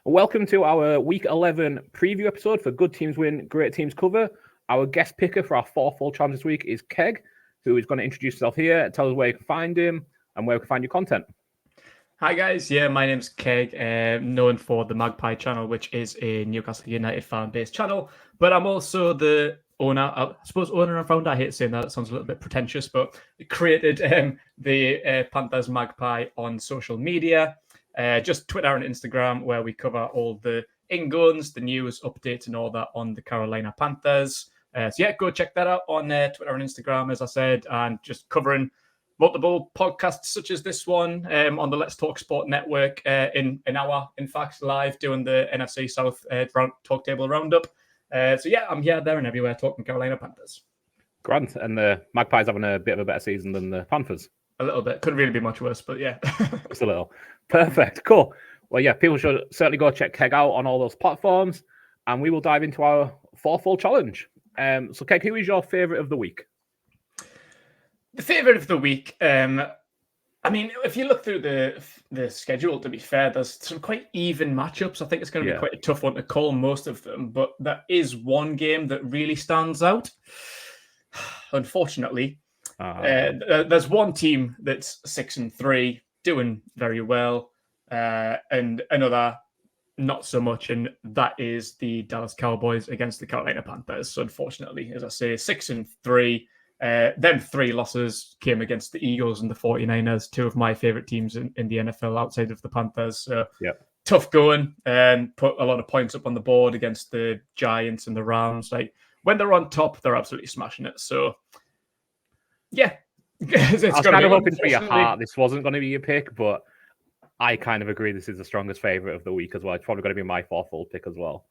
Welcome to our Week 11 preview episode for Good Teams Win, Great Teams Cover. Our guest picker for our FourFold challenge this week is Keg, who is going to introduce himself here, tell us where you can find him and where you can find your content. Hi guys, my name's Keg, known for the Magpie channel, which is a Newcastle United fan-based channel, but I'm also the owner, owner and founder. I hate saying that, it sounds a little bit pretentious, but created the Panthers Magpie on social media, just Twitter and Instagram, where we cover all the in-guns, the news, updates and all that on the Carolina Panthers. Go check that out on Twitter and Instagram, as I said, and just covering multiple podcasts such as this one on the Let's Talk Sport network in an hour, in fact, live doing the NFC South Talk Table Roundup. I'm here, there and everywhere talking Carolina Panthers. Grant, and the Magpies having a bit of a better season than the Panthers. A little bit. Couldn't really be much worse, but yeah. Just a little. Perfect. Cool. Well, yeah, people should certainly go check Keg out on all those platforms, and we will dive into our FourFold challenge. So, Keg, who is your favourite of the week? The favourite of the week, if you look through the schedule, to be fair, there's some quite even matchups. I think it's going to be quite a tough one to call most of them, but there is one game that really stands out. Unfortunately, there's one team that's 6-3, doing very well, and another not so much, and that is the Dallas Cowboys against the Carolina Panthers. So unfortunately, as I say, 6-3. Then 3 losses came against the Eagles and the 49ers, 2 of my favorite teams in the NFL outside of the Panthers. So tough going, and put a lot of points up on the board against the Giants and the Rams. Like, when they're on top, they're absolutely smashing it. So, yeah. I was kind of hoping for your heart this wasn't going to be your pick, but I kind of agree this is the strongest favorite of the week as well. It's probably going to be my FourFold pick as well.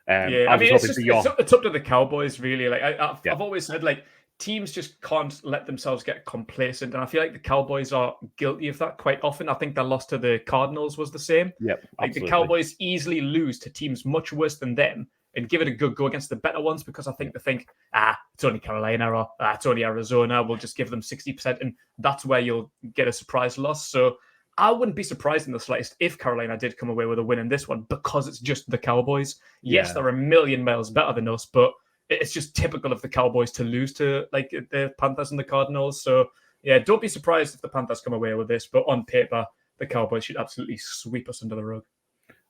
It's up to the Cowboys, really. Like I've always said, like, teams just can't let themselves get complacent. And I feel like the Cowboys are guilty of that quite often. I think their loss to the Cardinals was the same. Yep, like the Cowboys easily lose to teams much worse than them and give it a good go against the better ones because I think they think, it's only Carolina or it's only Arizona. We'll just give them 60%. And that's where you'll get a surprise loss. So I wouldn't be surprised in the slightest if Carolina did come away with a win in this one because it's just the Cowboys. Yes, they're a million miles better than us, but it's just typical of the Cowboys to lose to like the Panthers and the Cardinals. So, don't be surprised if the Panthers come away with this. But on paper, the Cowboys should absolutely sweep us under the rug.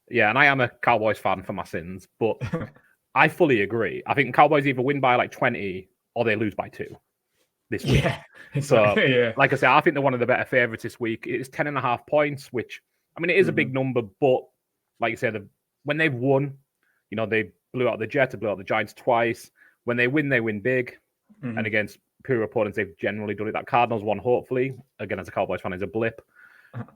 Yeah, and I am a Cowboys fan for my sins, but I fully agree. I think Cowboys either win by like 20 or they lose by 2 this week. Yeah, so, like I said, I think they're one of the better favourites this week. It's 10.5 points, which, I mean, it is a big number, but like you said, when they've won, they blew out the Jets, blew out the Giants twice. When they win big. And against pure opponents, they've generally done it. That Cardinals one, hopefully, again, as a Cowboys fan, is a blip.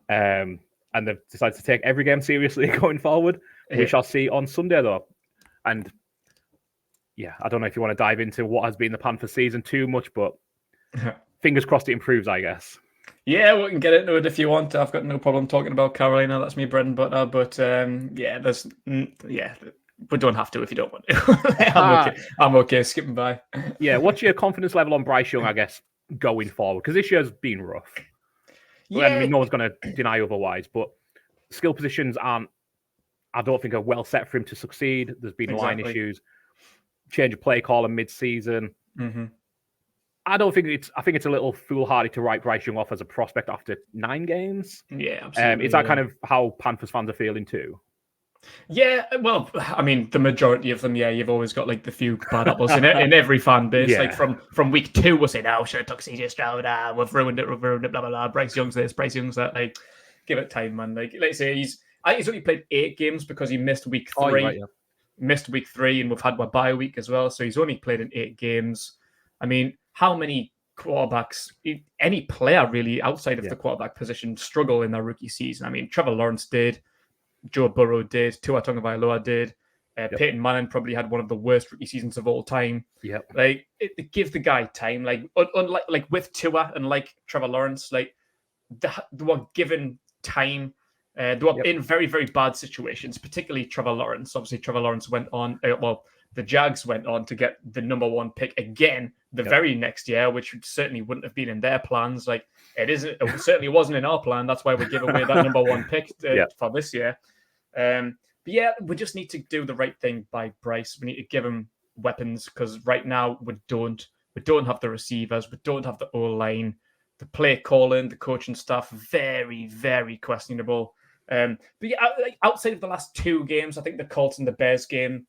And they've decided to take every game seriously going forward. We shall see on Sunday, though. And, I don't know if you want to dive into what has been the Panthers season too much, but fingers crossed it improves, I guess. Yeah, we can get into it if you want. I've got no problem talking about Carolina. That's me bread and butter. But, we don't have to if you don't want to. I'm okay skipping by. Yeah, what's your confidence level on Bryce Young, I guess, going forward? Because this year's been rough. Yeah. I mean, no one's going to deny otherwise, but skill positions I don't think, are well set for him to succeed. There's been line issues, change of play caller mid-season. I think it's a little foolhardy to write Bryce Young off as a prospect after 9 games. Yeah, absolutely. Is that kind of how Panthers fans are feeling too? Yeah, well, I mean, the majority of them, you've always got like the few bad apples in every fan base. Like from week 2, we'll say, no, should have took CJ Stroud. We've ruined it, blah, blah, blah. Bryce Young's this, Bryce Young's that. Like, give it time, man. Like, let's say he's only played 8 games because he missed week 3. Missed week 3, and we've had a bye week as well. So he's only played in 8 games. I mean, how many quarterbacks, any player really outside of the quarterback position, struggle in their rookie season? I mean, Trevor Lawrence did. Joe Burrow did, Tua Tagovailoa did, Peyton Manning probably had one of the worst rookie seasons of all time. Like, it give the guy time. Like, unlike like with Tua and like Trevor Lawrence, like they were given time. They were in very, very bad situations, particularly Trevor Lawrence. Obviously, Trevor Lawrence went on. The Jags went on to get the number 1 pick again the very next year, which certainly wouldn't have been in their plans. Like, it certainly wasn't in our plan. That's why we give away that number 1 pick for this year. But yeah, we just need to do the right thing by Bryce. We need to give him weapons because right now we don't have the receivers, we don't have the O-line, the play calling, the coaching staff, very, very questionable. But yeah, outside of the last 2 games, I think the Colts and the Bears game,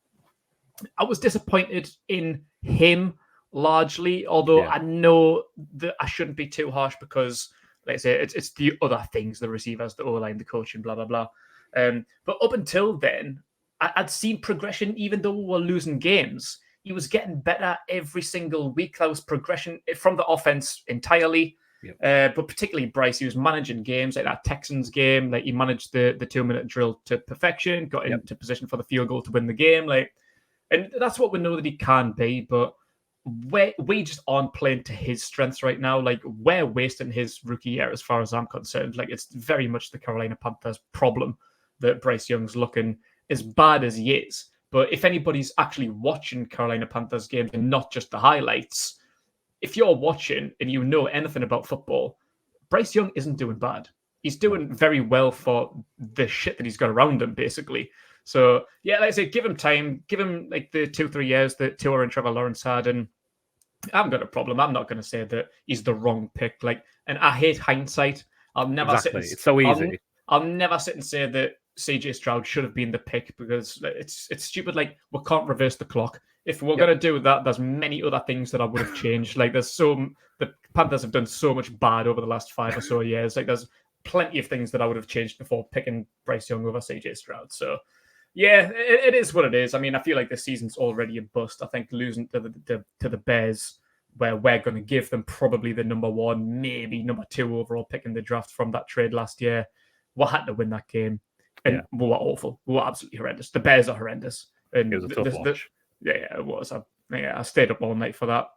I was disappointed in him largely, although I know that I shouldn't be too harsh because, like I say, it's the other things, the receivers, the O-line, the coaching, blah, blah, blah. But up until then, I'd seen progression, even though we were losing games. He was getting better every single week. That was progression from the offense entirely. But particularly Bryce, he was managing games like that Texans game. Like he managed the 2-minute drill to perfection, got into position for the field goal to win the game. And that's what we know that he can be. But we just aren't playing to his strengths right now. Like we're wasting his rookie year, as far as I'm concerned. Like it's very much the Carolina Panthers' problem that Bryce Young's looking as bad as he is. But if anybody's actually watching Carolina Panthers games and not just the highlights, if you're watching and you know anything about football, Bryce Young isn't doing bad. He's doing very well for the shit that he's got around him, basically. So, yeah, like I say, give him time. Give him like the 2-3 years that Tua and Trevor Lawrence had. And I haven't got a problem. I'm not going to say that he's the wrong pick. And I hate hindsight. I'll never sit and, it's so easy. I'll never sit and say that CJ Stroud should have been the pick because it's stupid. Like, we can't reverse the clock. If we're going to do that, there's many other things that I would have changed. Like, the Panthers have done so much bad over the last 5 or so years. Like, there's plenty of things that I would have changed before picking Bryce Young over CJ Stroud. So, yeah, it is what it is. I mean, I feel like the season's already a bust. I think losing to the Bears, where we're going to give them probably the number 1, maybe number 2 overall pick in the draft from that trade last year, we had to win that game. And we were awful. We were absolutely horrendous. The Bears are horrendous. And it was a tough watch. It was. I stayed up all night for that.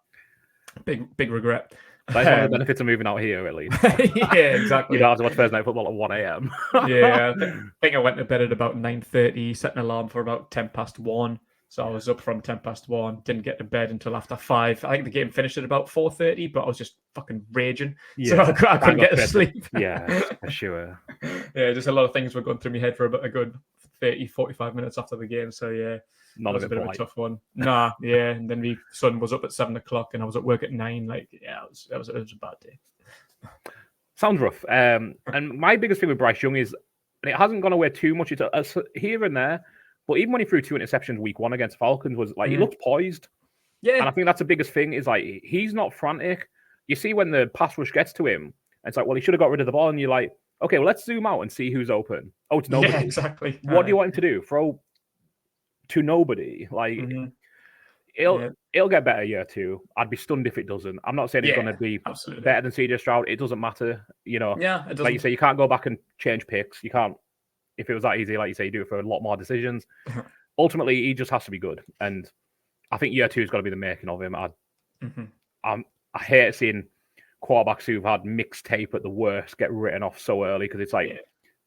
Big regret. That's one of the benefits of moving out here, at least. Yeah, exactly. You don't have to watch Thursday Night Football at 1 a.m. Yeah, I think I went to bed at about 9:30, set an alarm for about 1:10. So I was up from 1:10, didn't get to bed until after 5. I think the game finished at about 4:30, but I was just fucking raging. So I couldn't get to sleep. Yeah, for sure. Yeah, just a lot of things were going through my head for about a good 30, 45 minutes after the game. So yeah, not was a bit bit of a tough one. Nah, yeah. And then my son was up at 7 o'clock and I was at work at 9. Like, yeah, it was a bad day. Sounds rough. And my biggest thing with Bryce Young is, and it hasn't gone away too much. It's here and there. But even when he threw 2 interceptions week 1 against Falcons, was like he looked poised. Yeah. And I think that's the biggest thing is like he's not frantic. You see when the pass rush gets to him, and it's like, well, he should have got rid of the ball. And you're like, okay, well, let's zoom out and see who's open. Oh, it's nobody. Yeah, exactly. What do you want him to do? Throw to nobody? Like it'll get better year 2. I'd be stunned if it doesn't. I'm not saying it's going to be better than CJ Stroud. It doesn't matter. You know, it doesn't. Like you say, you can't go back and change picks. You can't. If it was that easy, like you say, you do it for a lot more decisions. Ultimately, he just has to be good. And I think year 2 has got to be the making of him. I hate seeing quarterbacks who've had mixed tape at the worst get written off so early because it's like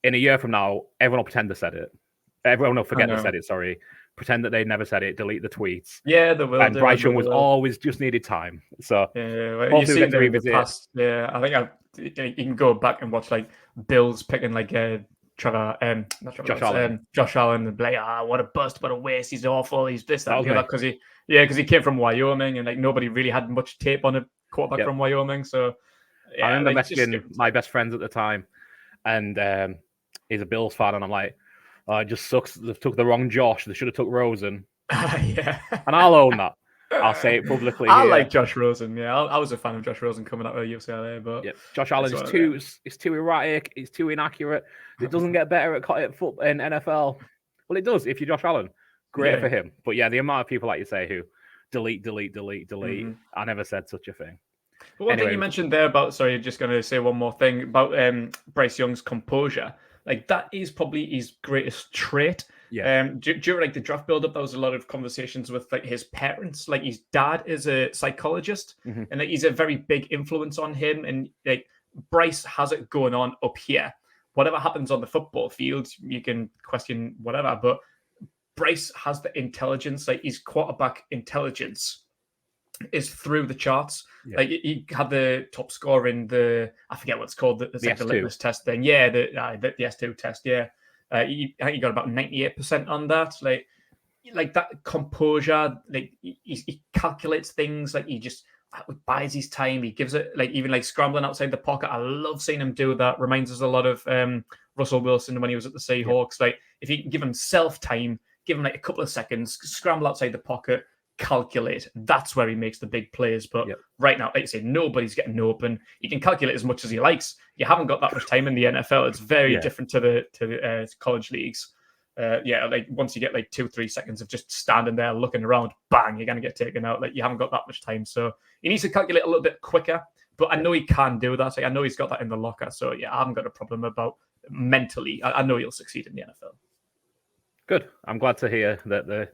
in a year from now, everyone will pretend they said it. Everyone will forget they said it, sorry. Pretend that they never said it, delete the tweets. Yeah, they will. And Bryce Young was always just needed time. So you see in the past, I think you can go back and watch like Bills picking like Josh Allen and be like, what a bust, what a waste, he's awful, he's this, that, and the other, because he came from Wyoming and like nobody really had much tape on a quarterback from Wyoming. So I remember messaging my best friends at the time, and he's a Bills fan, and I'm like, it just sucks. They took the wrong Josh. They should have took Rosen. And I'll own that. I'll say it publicly. I like Josh Rosen. Yeah, I was a fan of Josh Rosen coming out of UCLA, but Josh Allen is too erratic. He's too inaccurate. It doesn't get better at football in NFL. Well, it does if you're Josh Allen. Great for him. But yeah, the amount of people like you say who delete. I never said such a thing. But one thing you mentioned there about, sorry, just going to say one more thing about Bryce Young's composure. Like that is probably his greatest trait. Yeah. During like the draft build-up, there was a lot of conversations with like his parents. Like his dad is a psychologist, and like he's a very big influence on him. And like Bryce has it going on up here. Whatever happens on the football field, you can question whatever, but Bryce has the intelligence. Like his quarterback intelligence is through the charts. Yeah. Like he had the top score in I forget what it's called. It's like the litmus test thing. Yeah, the S2 test. Yeah. I think he got about 98% on that. Like that composure, like he calculates things, like he just buys his time. He gives it, like, even like scrambling outside the pocket. I love seeing him do that. Reminds us a lot of Russell Wilson when he was at the Seahawks. Like, if he can give himself time, give him like a couple of seconds, scramble outside the pocket, calculate. That's where he makes the big plays. But right now, like I say, nobody's getting open. He can calculate as much as he likes. You haven't got that much time in the NFL. It's very different to the college leagues. Like once you get like 2-3 seconds of just standing there looking around, bang, you're gonna get taken out. Like, you haven't got that much time, so he needs to calculate a little bit quicker. But I know he can do that. Like, I know he's got that in the locker. So I haven't got a problem about mentally. I know he'll succeed in the NFL. Good. I'm glad to hear that the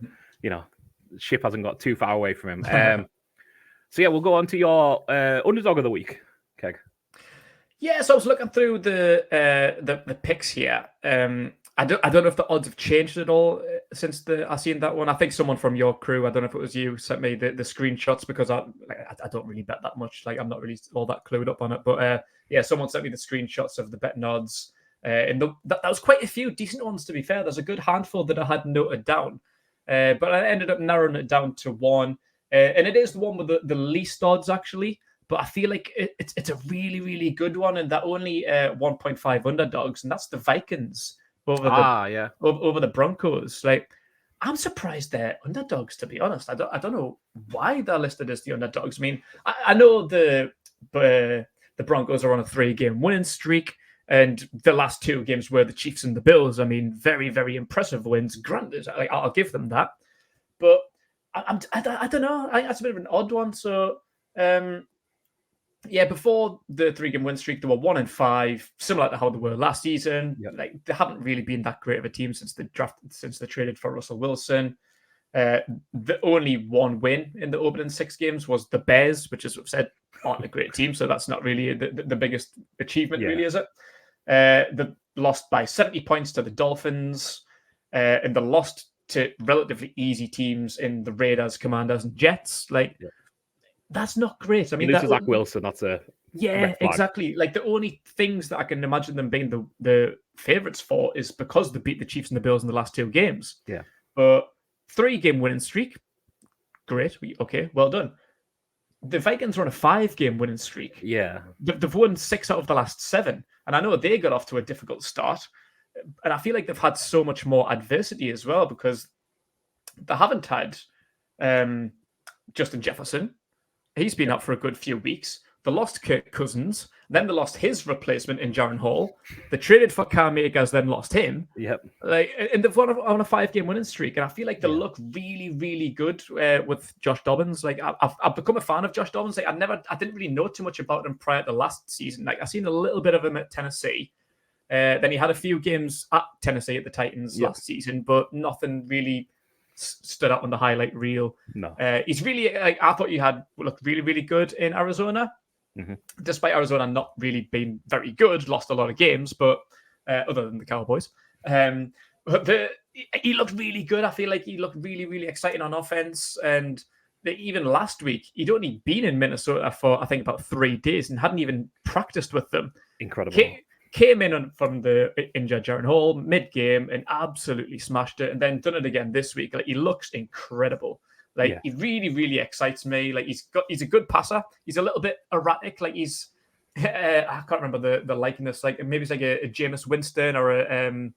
ship hasn't got too far away from him. So we'll go on to your underdog of the week, Keg. Yeah, so I was looking through the picks here. I don't know if the odds have changed at all since I seen that one. I think someone from your crew, I don't know if it was you, sent me the screenshots, because I don't really bet that much. Like, I'm not really all that clued up on it. But someone sent me the screenshots of the betting odds. And that was quite a few decent ones, to be fair. There's a good handful that I had noted down. But I ended up narrowing it down to one. And it is the one with the least odds, actually. But I feel like it's a really, really good one. And they're only 1.5 underdogs. And that's the Vikings over the Broncos. Like, I'm surprised they're underdogs, to be honest. I don't know why they're listed as the underdogs. I mean, I know the Broncos are on a 3-game winning streak, and the last 2 games were the Chiefs and the Bills. I mean, very, very impressive wins. Granted, I'll give them that. But I don't know. That's a bit of an odd one. So, before the 3-game win streak, they were 1-5, similar to how they were last season. Yep. Like, they haven't really been that great of a team since they traded for Russell Wilson. The only one win in the opening 6 games was the Bears, which, as we've said, aren't a great team. So that's not really the biggest achievement, really, is it? They lost by 70 points to the Dolphins, and they lost to relatively easy teams in the Raiders, Commanders, and Jets. Like, that's not great. I mean, this is Zach Wilson. That's a exactly. Like, the only things that I can imagine them being the favorites for is because they beat the Chiefs and the Bills in the last 2 games. Yeah, but 3-game winning streak, great. Okay, well done. The Vikings are on a 5-game winning streak. Yeah, they've won 6 out of the last 7, and I know they got off to a difficult start. And I feel like they've had so much more adversity as well, because they haven't had Justin Jefferson. He's been out for a good few weeks. They lost Kirk Cousins. Then they lost his replacement in Jaron Hall. They traded for Cam Akers, then lost him. Yep. Like, and they've won on a 5-game winning streak. And I feel like they look really, really good with Josh Dobbins. Like, I've become a fan of Josh Dobbins. Like, I didn't really know too much about him prior to last season. Like, I seen a little bit of him at Tennessee. Then he had a few games at Tennessee at the Titans last season, but nothing really stood out on the highlight reel. No. He's really, I thought he looked really, really good in Arizona. Mm-hmm. Despite Arizona not really being very good, lost a lot of games, but other than the Cowboys. He looked really good. I feel like he looked really, really exciting on offense. And even last week, he'd only been in Minnesota for, I think, about 3 days and hadn't even practiced with them. Incredible. Came in from the injured Jaron Hall mid-game and absolutely smashed it, and then done it again this week. Like, he looks incredible. Like, he really, really excites me. Like, he's a good passer. He's a little bit erratic. Like, he's I can't remember the likeness. Like, maybe it's like a Jameis Winston or a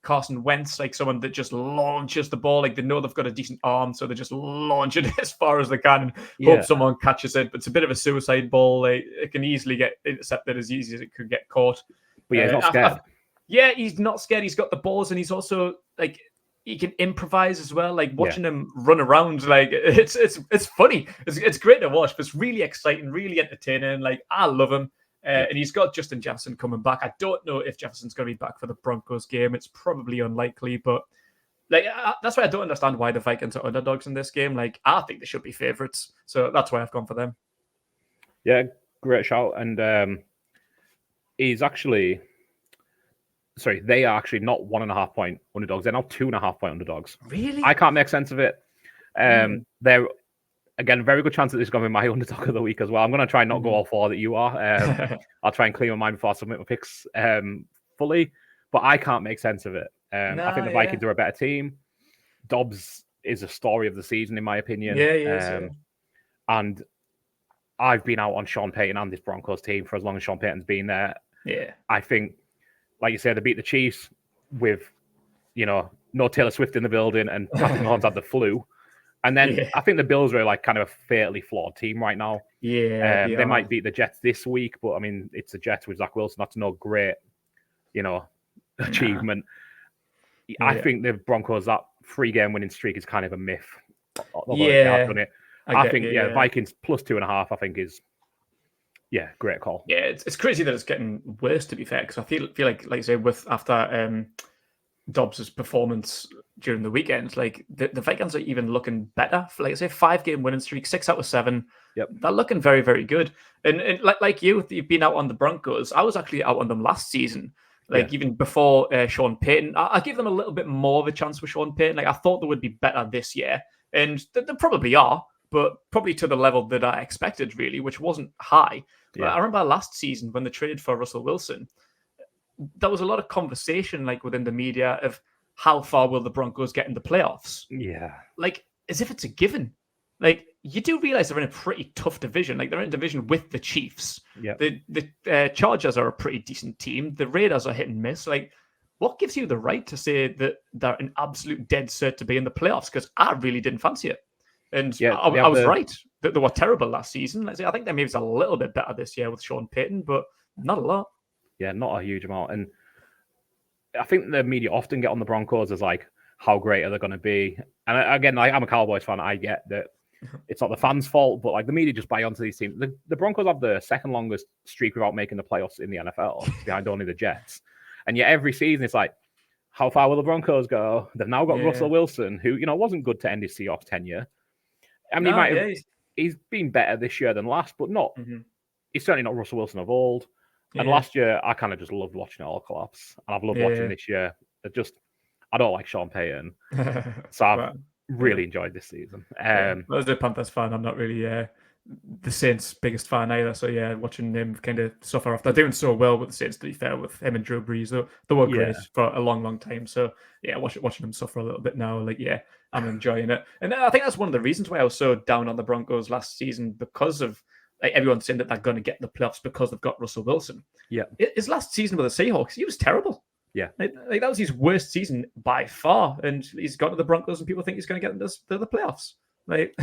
Carson Wentz, like someone that just launches the ball. Like, they know they've got a decent arm, so they just launch it as far as they can and hope someone catches it. But it's a bit of a suicide ball. Like, it can easily get intercepted as easy as it could get caught. But he's not scared. He's not scared. He's got the balls, and he's also, like, he can improvise as well. Like, watching him run around, like, it's funny. It's great to watch, but it's really exciting, really entertaining. Like, I love him. And he's got Justin Jefferson coming back. I don't know if Jefferson's going to be back for the Broncos game. It's probably unlikely, but like, that's why I don't understand why the Vikings are underdogs in this game. Like, I think they should be favorites. So that's why I've gone for them. Yeah, great shout. And they are actually not 1.5 point underdogs. They're now 2.5 point underdogs. Really? I can't make sense of it. They're, again, very good chance that this is going to be my underdog of the week as well. I'm going to try and not go all 4 that you are. I'll try and clear my mind before I submit my picks fully. but I can't make sense of it. I think the Vikings are a better team. Dobbs is a story of the season, in my opinion. Yeah, he is. And I've been out on Sean Payton and this Broncos team for as long as Sean Payton's been there. Yeah. I think, like you said, they beat the Chiefs with, no Taylor Swift in the building and Patrick Mahomes had the flu. And then I think the Bills are like kind of a fairly flawed team right now. Yeah. They might beat the Jets this week, but I mean, it's the Jets with Zach Wilson. That's no great, achievement. I think the Broncos, that 3-game winning streak is kind of a myth. Although they have done it. I think Vikings plus 2.5, I think is, great call. Yeah, it's crazy that it's getting worse, to be fair, because I feel like you say, after Dobbs' performance during the weekend, like the Vikings are even looking better. For, like I say, 5-game winning streak, 6 out of 7. Yep. They're looking very, very good. And like you've been out on the Broncos. I was actually out on them last season. Even before Sean Payton, I give them a little bit more of a chance with Sean Payton. Like I thought they would be better this year, and they probably are, but probably to the level that I expected, really, which wasn't high. Yeah. I remember last season when they traded for Russell Wilson, there was a lot of conversation, like within the media, of how far will the Broncos get in the playoffs? Yeah, like as if it's a given. Like you do realize they're in a pretty tough division. Like they're in a division with the Chiefs. Yeah, the Chargers are a pretty decent team. The Raiders are hit and miss. Like, what gives you the right to say that they're an absolute dead cert to be in the playoffs? Because I really didn't fancy it, and I was right that they were terrible last season. Let's say I think they maybe a little bit better this year with Sean Payton, but not a lot. Yeah, not a huge amount. And I think the media often get on the Broncos as like, how great are they going to be? And again, I'm a Cowboys fan. I get that. It's not the fans' fault, but like the media just buy onto these teams. The Broncos have the second longest streak without making the playoffs in the NFL, behind only the Jets. And yet every season it's like, how far will the Broncos go? They've now got Russell Wilson, who wasn't good to end his Seahawks tenure. I mean, he's been better this year than last, but not. Mm-hmm. He's certainly not Russell Wilson of old. And last year, I kind of just loved watching it all collapse, and I've loved watching this year. I don't like Sean Payton, so I've really enjoyed this season. As a Panthers fan, I'm not really the Saints' biggest fan either. So watching him kind of suffer after doing so well with the Saints, to be fair, with him and Drew Brees, they were great for a long, long time. So watching him suffer a little bit now, I'm enjoying it. And I think that's one of the reasons why I was so down on the Broncos last season, because of everyone's saying that they're going to get the playoffs because they've got Russell Wilson. Yeah, his last season with the Seahawks, he was terrible. Yeah, like that was his worst season by far, and he's gone to the Broncos, and people think he's going to get them to the playoffs. Like,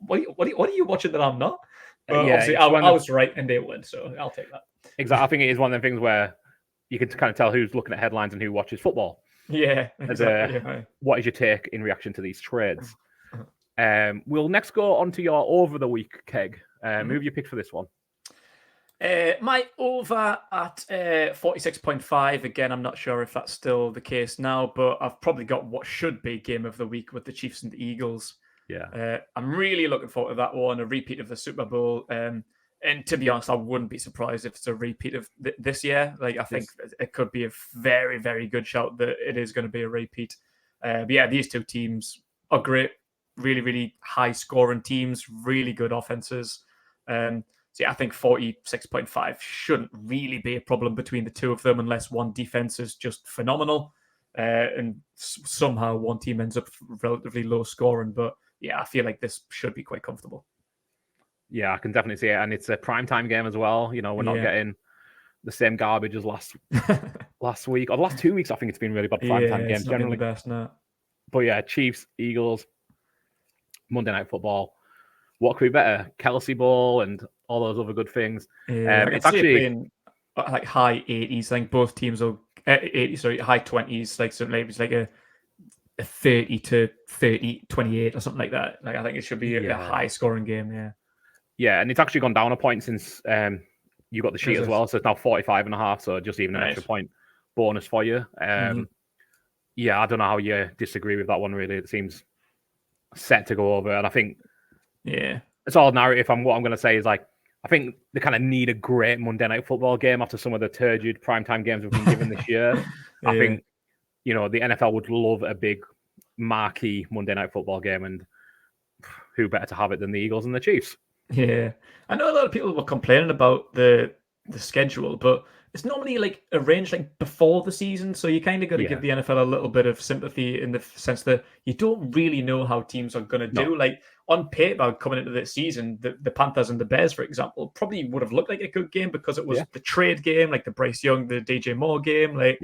what are you watching that I'm not? Obviously, I was right, and they won, so I'll take that. Exactly, I think it is one of them things where you can kind of tell who's looking at headlines and who watches football. Yeah, exactly. What is your take in reaction to these trades? We'll next go on to your over the week, Keg. Who have you picked for this one? My over at 46.5. Again, I'm not sure if that's still the case now, but I've probably got what should be game of the week with the Chiefs and the Eagles. Yeah, I'm really looking forward to that one, a repeat of the Super Bowl. And to be honest, I wouldn't be surprised if it's a repeat of this year. Like, I think it could be a very, very good shout that it is going to be a repeat. But these two teams are great, really, really high scoring teams, really good offenses. I think 46.5 shouldn't really be a problem between the two of them unless one defense is just phenomenal and somehow one team ends up relatively low scoring. But I feel like this should be quite comfortable. Yeah, I can definitely see it. And it's a primetime game as well. We're not getting the same garbage as last week. Or the last 2 weeks, I think it's been really bad primetime games generally. The best, no. But Chiefs, Eagles, Monday Night Football. What could be better? Kelsey Bowl and all those other good things. It's actually been like high 80s. I think both teams will high 20s. Like something it's like a 30 to 30, 28 or something like that. Like I think it should be a high scoring game. Yeah, and it's actually gone down a point since you got the sheet as well. So it's now 45.5. So just even an extra point bonus for you. I don't know how you disagree with that one. Really, it seems set to go over, and I think. Yeah, it's all narrative. What I'm going to say is I think they kind of need a great Monday Night Football game after some of the turgid primetime games we've been given this year. I think, the NFL would love a big marquee Monday Night Football game, and who better to have it than the Eagles and the Chiefs? Yeah, I know a lot of people were complaining about the schedule, but it's normally like arranged like before the season, so you kind of got to give the NFL a little bit of sympathy in the sense that you don't really know how teams are going to do. Like on paper, coming into this season, the Panthers and the Bears, for example, probably would have looked like a good game because it was the trade game, like the Bryce Young, the DJ Moore game. Like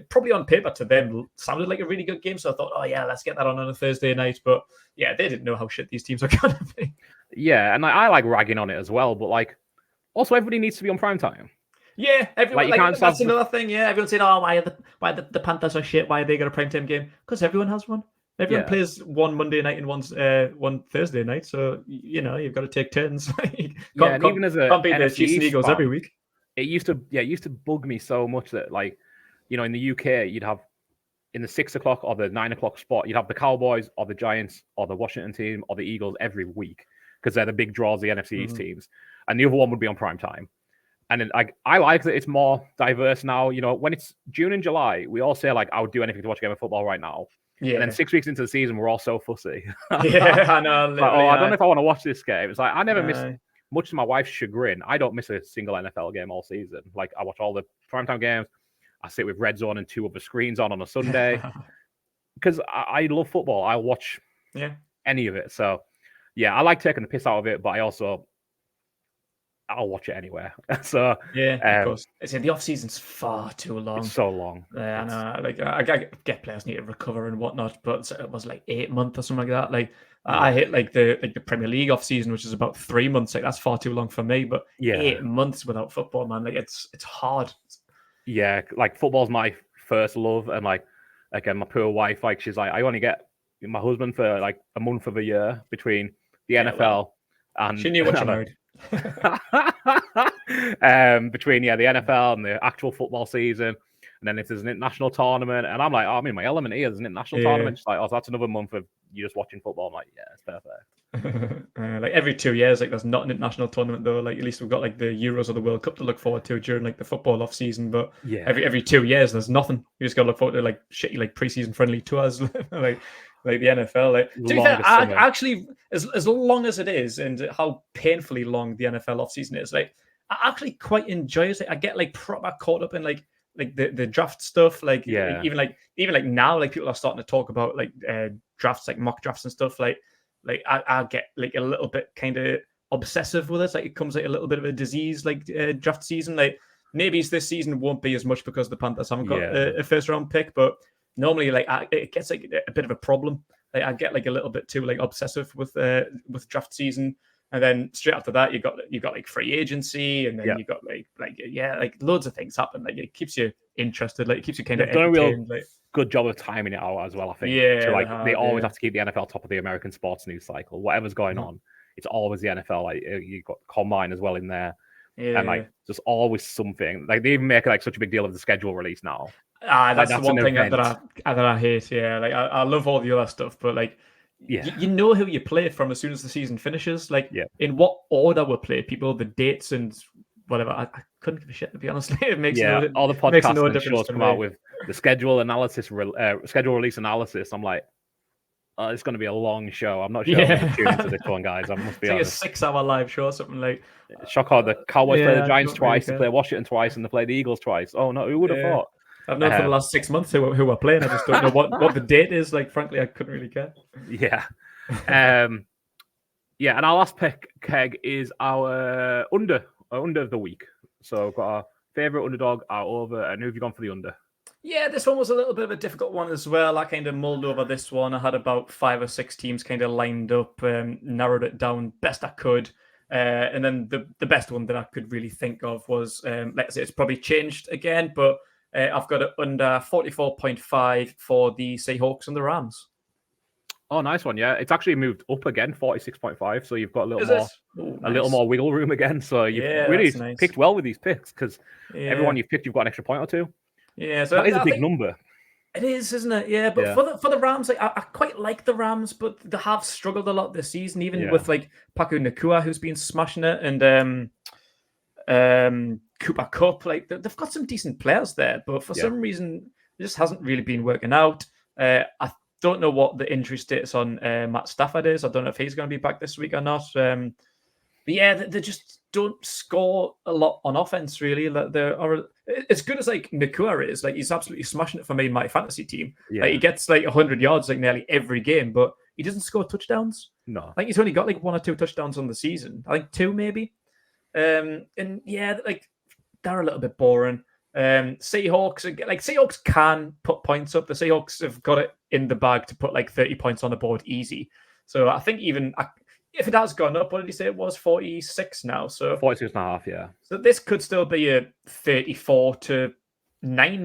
probably on paper to them sounded like a really good game. So I thought, oh yeah, let's get that on a Thursday night. But yeah, they didn't know how shit these teams are going to be. Yeah, and I like ragging on it as well, but like also everybody needs to be on prime time. Yeah, everyone. Like that's another thing. Yeah, everyone's saying, "Oh, why the Panthers are shit? Why they got a primetime game?" Because everyone has one. Everyone plays one Monday night and one Thursday night. So you've got to take turns. And even as a be the Chiefs and Eagles every week. It used to bug me so much that like in the UK you'd have in the 6 o'clock or the 9 o'clock spot you'd have the Cowboys or the Giants or the Washington team or the Eagles every week because they're the big draws, the NFC East teams, and the other one would be on prime time. And then I like that it's more diverse now. When it's June and July, we all say like I would do anything to watch a game of football right now. Yeah. And then 6 weeks into the season, we're all so fussy. Yeah, I know. Like, I don't know if I want to watch this game. It's like I never miss, much to my wife's chagrin, I don't miss a single NFL game all season. Like I watch all the primetime games. I sit with Red Zone and 2 other screens on a Sunday because I love football. I'll watch any of it. So yeah, I like taking the piss out of it, but I'll watch it anywhere. So of course. The off season's far too long. It's so long. I know. Like I get players need to recover and whatnot, but it was like 8 months or something like that. Like I hit like the Premier League off season, which is about 3 months. Like that's far too long for me. But 8 months without football, man, like it's hard. Yeah, like football's my first love, and like again, my poor wife, like she's like, I only get my husband for like a month of a year between the NFL and she knew what she married. Between the NFL and the actual football season, and then if there's an international tournament, and I'm like, I'm in my element here. There's an international tournament. She's like, oh, so that's another month of you just watching football. I'm like, yeah, it's perfect. Like every 2 years, like there's not an international tournament though. Like at least we've got like the Euros or the World Cup to look forward to during like the football off season. But every 2 years, there's nothing. You just got to look forward to like shitty like preseason friendly tours, like the NFL. Like to be fair, actually, as long as it is, and how painfully long the NFL off season is, like I actually quite enjoy it. Like, I get like proper caught up in like the draft stuff. Like even like now, like people are starting to talk about like drafts, like mock drafts and stuff. Like I get like a little bit kind of obsessive with it. Like it comes like a little bit of a disease, like draft season. Like maybe this season won't be as much because the Panthers haven't got a first round pick, but normally like it gets like a bit of a problem. Like I get like a little bit too like obsessive with draft season, and then straight after that you got like free agency, and then you got like loads of things happen. Like it keeps you interested, like it keeps you kind of done a real good job of timing it out as well. I think they always have to keep the NFL top of the American sports news cycle. Whatever's going on, it's always the NFL. Like you've got Combine as well in there. And like there's always something. Like they even make like such a big deal of the schedule release now. That's the one thing that I hate. Yeah, like I love all the other stuff, but like you know who you play from as soon as the season finishes. Like in what order we play people, the dates and whatever. I couldn't give a shit, to be honest. It makes all the podcasts and shows come out with the schedule analysis, schedule release analysis. I'm like, it's going to be a long show. I'm not sure I'm going to tune into this one, guys. I must be honest. It's like a 6-hour live show or something like. Shock how the Cowboys play the Giants twice, they play Washington twice, and they play the Eagles twice. Oh no, who would have thought? I've known for the last 6 months who are playing. I just don't know what the date is. Like, frankly, I couldn't really care. Yeah. And our last pick, Keg, is our under of the week. So we've got our favourite underdog, our over, and who have you gone for the under? Yeah, this one was a little bit of a difficult one as well. I kind of mulled over this one. I had about 5 or 6 teams kind of lined up, narrowed it down best I could. And then the best one that I could really think of was, let's say it's probably changed again, but I've got it under 44.5 for the Seahawks and the Rams. Oh, nice one. Yeah, it's actually moved up again, 46.5. So you've got a little more wiggle room again. So you've really picked well with these picks because everyone you've picked, you've got an extra point or two. Yeah, so that is a big number. It is, isn't it? Yeah, but for the Rams, like I quite like the Rams, but they have struggled a lot this season, even with like Paku Nakua, who's been smashing it, and Cooper Kupp. Like they've got some decent players there, but for some reason, it just hasn't really been working out. I don't know what the injury status on Matt Stafford is. I don't know if he's going to be back this week or not. But yeah, they're just don't score a lot on offense, really. Like, there are as good as like Nakua is. Like, he's absolutely smashing it for me in my fantasy team. Yeah. Like, he gets like 100 yards like nearly every game, but he doesn't score touchdowns. No. I think he's only got like 1 or 2 touchdowns on the season. I think 2 maybe. And yeah, like they're a little bit boring. Seahawks can put points up. The Seahawks have got it in the bag to put like 30 points on the board easy. So I think if it has gone up, what did you say it was? 46 now. So 46.5, yeah. So this could still be a 34-9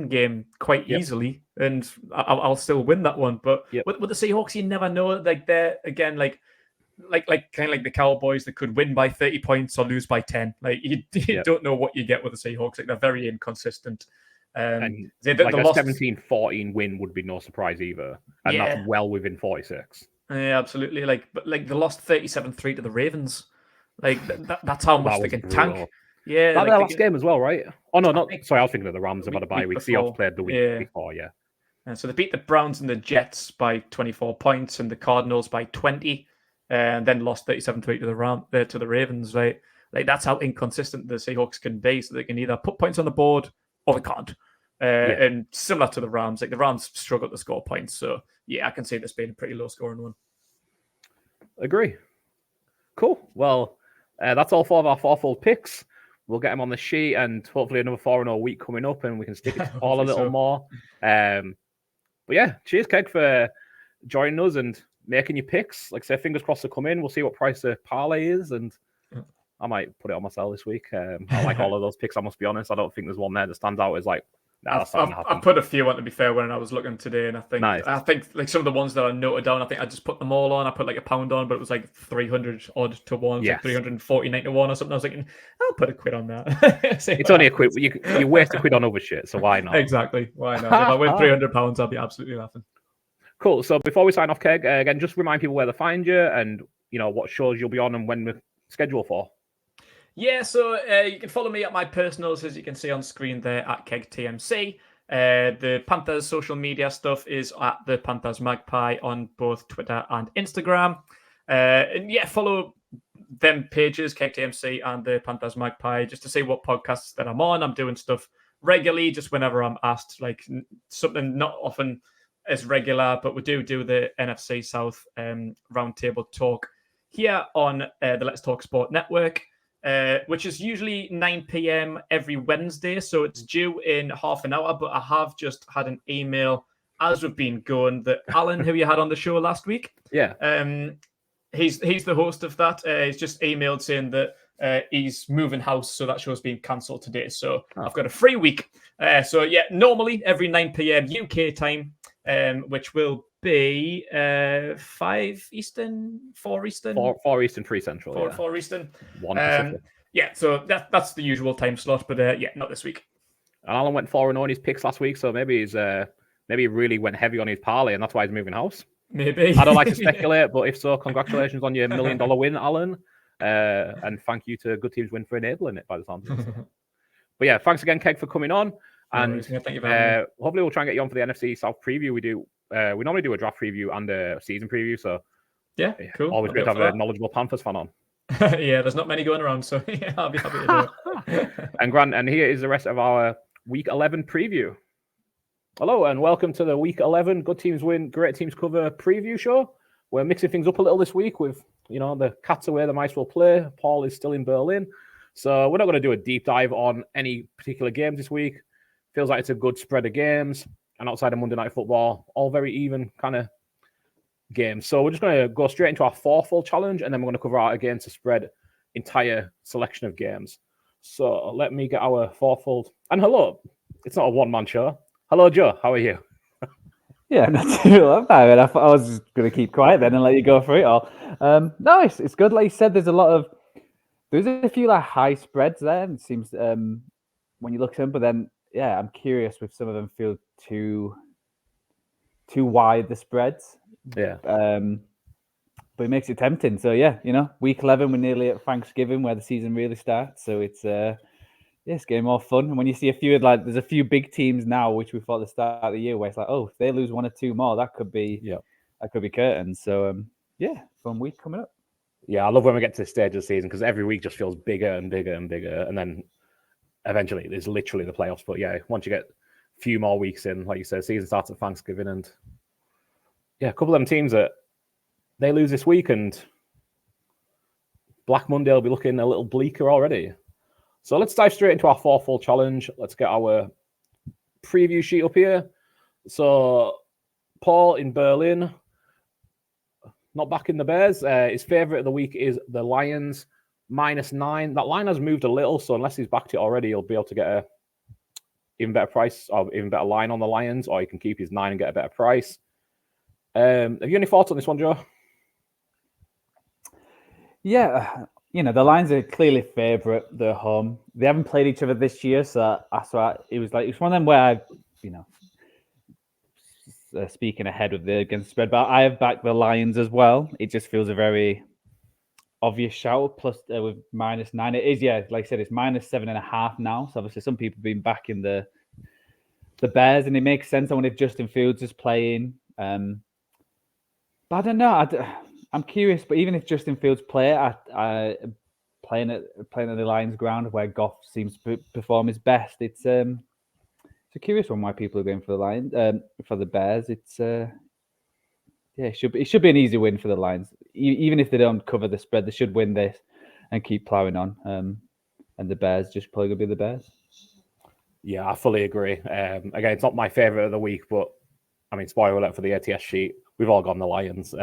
game quite easily, and I'll still win that one. But with the Seahawks, you never know. Like they're again like kind of like the Cowboys that could win by 30 points or lose by 10. Like you don't know what you get with the Seahawks. Like they're very inconsistent. And a 17-14 win would be no surprise either. And that's well within 46. Yeah, absolutely. But the lost 37-3 to the Ravens. Like that's how much they can tank. Yeah. That last game as well, right? Oh no, sorry, I was thinking of the Rams about a bye week. Seahawks played the week before, yeah. And so they beat the Browns and the Jets by 24 points and the Cardinals by 20. And then lost 37-3 to the Ravens, right? Like that's how inconsistent the Seahawks can be. So they can either put points on the board or they can't. And similar to the Rams, like the Rams struggle to score points. So yeah, I can see this being a pretty low scoring one. Agree. Cool. Well, that's all 4 of our FourFold picks. We'll get them on the sheet, and hopefully another 4-0 week coming up, and we can stick it to Paul a little more. But yeah, cheers, Keg, for joining us and making your picks. Like I say, fingers crossed to come in. We'll see what price the parlay is, and I might put it on myself this week. I like all of those picks, I must be honest. I don't think there's one there that stands out as like, I put a few on, to be fair, when I was looking today, and I think like some of the ones that I noted down, I think I just put them all on. I put like £1 on, but it was like 300 odd to 1, like 349 to 1 or something. I was like, I'll put £1 on that. It's only a quid. You waste £1 on other shit, so why not? Exactly, why not? If I win £300, I'll be absolutely laughing. Cool. So before we sign off, Keg, again, just remind people where to find you and what shows you'll be on and when we're scheduled for. Yeah, so you can follow me at my personals, as you can see on screen there, at KegTMC. The Panthers social media stuff is at the Panthers Magpie on both Twitter and Instagram. And yeah, follow them pages, KegTMC and the Panthers Magpie, just to see what podcasts that I'm on. I'm doing stuff regularly, just whenever I'm asked, like something not often as regular, but we do the NFC South roundtable talk here on the Let's Talk Sport Network. Which is usually 9 p.m. every Wednesday, so it's due in half an hour. But I have just had an email as we've been going that Alan, who you had on the show last week, he's the host of that. He's just emailed saying that he's moving house, so that show's been cancelled today. So I've got a free week. So yeah, normally every 9 p.m. UK time, which will be 5 Eastern, 4 Eastern, 4 Eastern, 3 Central, 4 Eastern, 1 Pacific. Yeah, so that's the usual time slot, but not this week. And Alan went 4-0 in his picks last week, so maybe he really went heavy on his parlay, and that's why he's moving house. Maybe. I don't like to speculate, but if so, congratulations on your $1 million win, Alan, and thank you to Good Teams Win for enabling it by the sound of it. But yeah, thanks again, Keg, for coming on. And thank you very much. Hopefully we'll try and get you on for the NFC South preview. We normally do a draft preview and a season preview, so yeah, cool. Always great to have a knowledgeable Panthers fan on. Yeah, there's not many going around, so yeah, I'll be happy to do it. And Grant, and here is the rest of our Week 11 preview. Hello, and welcome to the Week 11 Good Teams Win, Great Teams Cover preview show. We're mixing things up a little this week with, the Cats away, the Mice will play. Paul is still in Berlin. So we're not going to do a deep dive on any particular games this week. Feels like it's a good spread of games. And outside of Monday Night Football, all very even kind of games. So we're just going to go straight into our FourFold challenge, and then we're going to cover our against the spread entire selection of games. So let me get our FourFold. And hello, it's not a one-man show. Hello, Joe. How are you? Yeah, not too bad. I thought I was just going to keep quiet then and let you go through it all. No, it's good. Like you said, there's a few like high spreads there. And it seems when you look at them, but then yeah, I'm curious if some of them feel too wide, the spreads. Yeah. But it makes it tempting. So yeah, week 11, we're nearly at Thanksgiving where the season really starts. So it's it's getting more fun. And when you see there's a few big teams now, which we thought at the start of the year, where it's like, oh, if they lose 1 or 2 more, that could be curtains. So fun week coming up. Yeah, I love when we get to this stage of the season because every week just feels bigger and bigger and bigger. And then eventually there's literally the playoffs. But yeah, once you get a few more weeks in, like you said, season starts at Thanksgiving. And yeah, a couple of them teams that they lose this week and Black Monday will be looking a little bleaker already. So let's dive straight into our FourFold challenge. Let's get our preview sheet up here. So Paul in Berlin, not back in the Bears. His favorite of the week is the Lions, -9. That line has moved a little, so unless he's backed it already, he'll be able to get a even better price or even better line on the Lions, or he can keep his 9 and get a better price. Have you any thoughts on this one, Joe? Yeah, the Lions are clearly favourite. They're home. They haven't played each other this year, so that's why it's one of them where I, speaking ahead with the against spread, but I have backed the Lions as well. It just feels a very obvious shout. Plus with -9, it is like I said, it's -7.5 now. So obviously some people have been backing the Bears, and it makes sense. I wonder if Justin Fields is playing. But I don't know. I'm curious, but even if Justin Fields playing at the Lions ground where Goff seems to perform his best, it's a curious one why people are going for the Lions, for the Bears. It's it should be an easy win for the Lions, even if they don't cover the spread. They should win this and keep plowing on. And the Bears just probably gonna be the Bears. Yeah, I fully agree. Again, it's not my favorite of the week, but I mean, spoiler alert for the ATS sheet, we've all gone the Lions.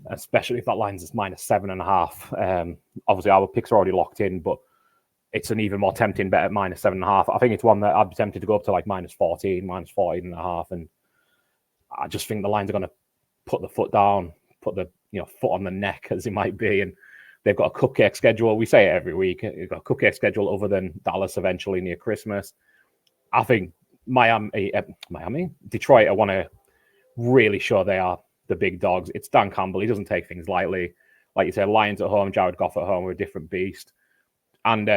Especially if that line's is -7.5. Obviously, our picks are already locked in, but it's an even more tempting bet at -7.5. I think it's one that I'd be tempted to go up to like -14, -14.5, and I just think the Lions are going to put the foot down, put the foot on the neck, as it might be, and they've got a cupcake schedule. We say it every week. They've got a cupcake schedule other than Dallas eventually near Christmas. I think Detroit, I want to really show they are the big dogs. It's Dan Campbell. He doesn't take things lightly. Like you said, Lions at home, Jared Goff at home are a different beast. And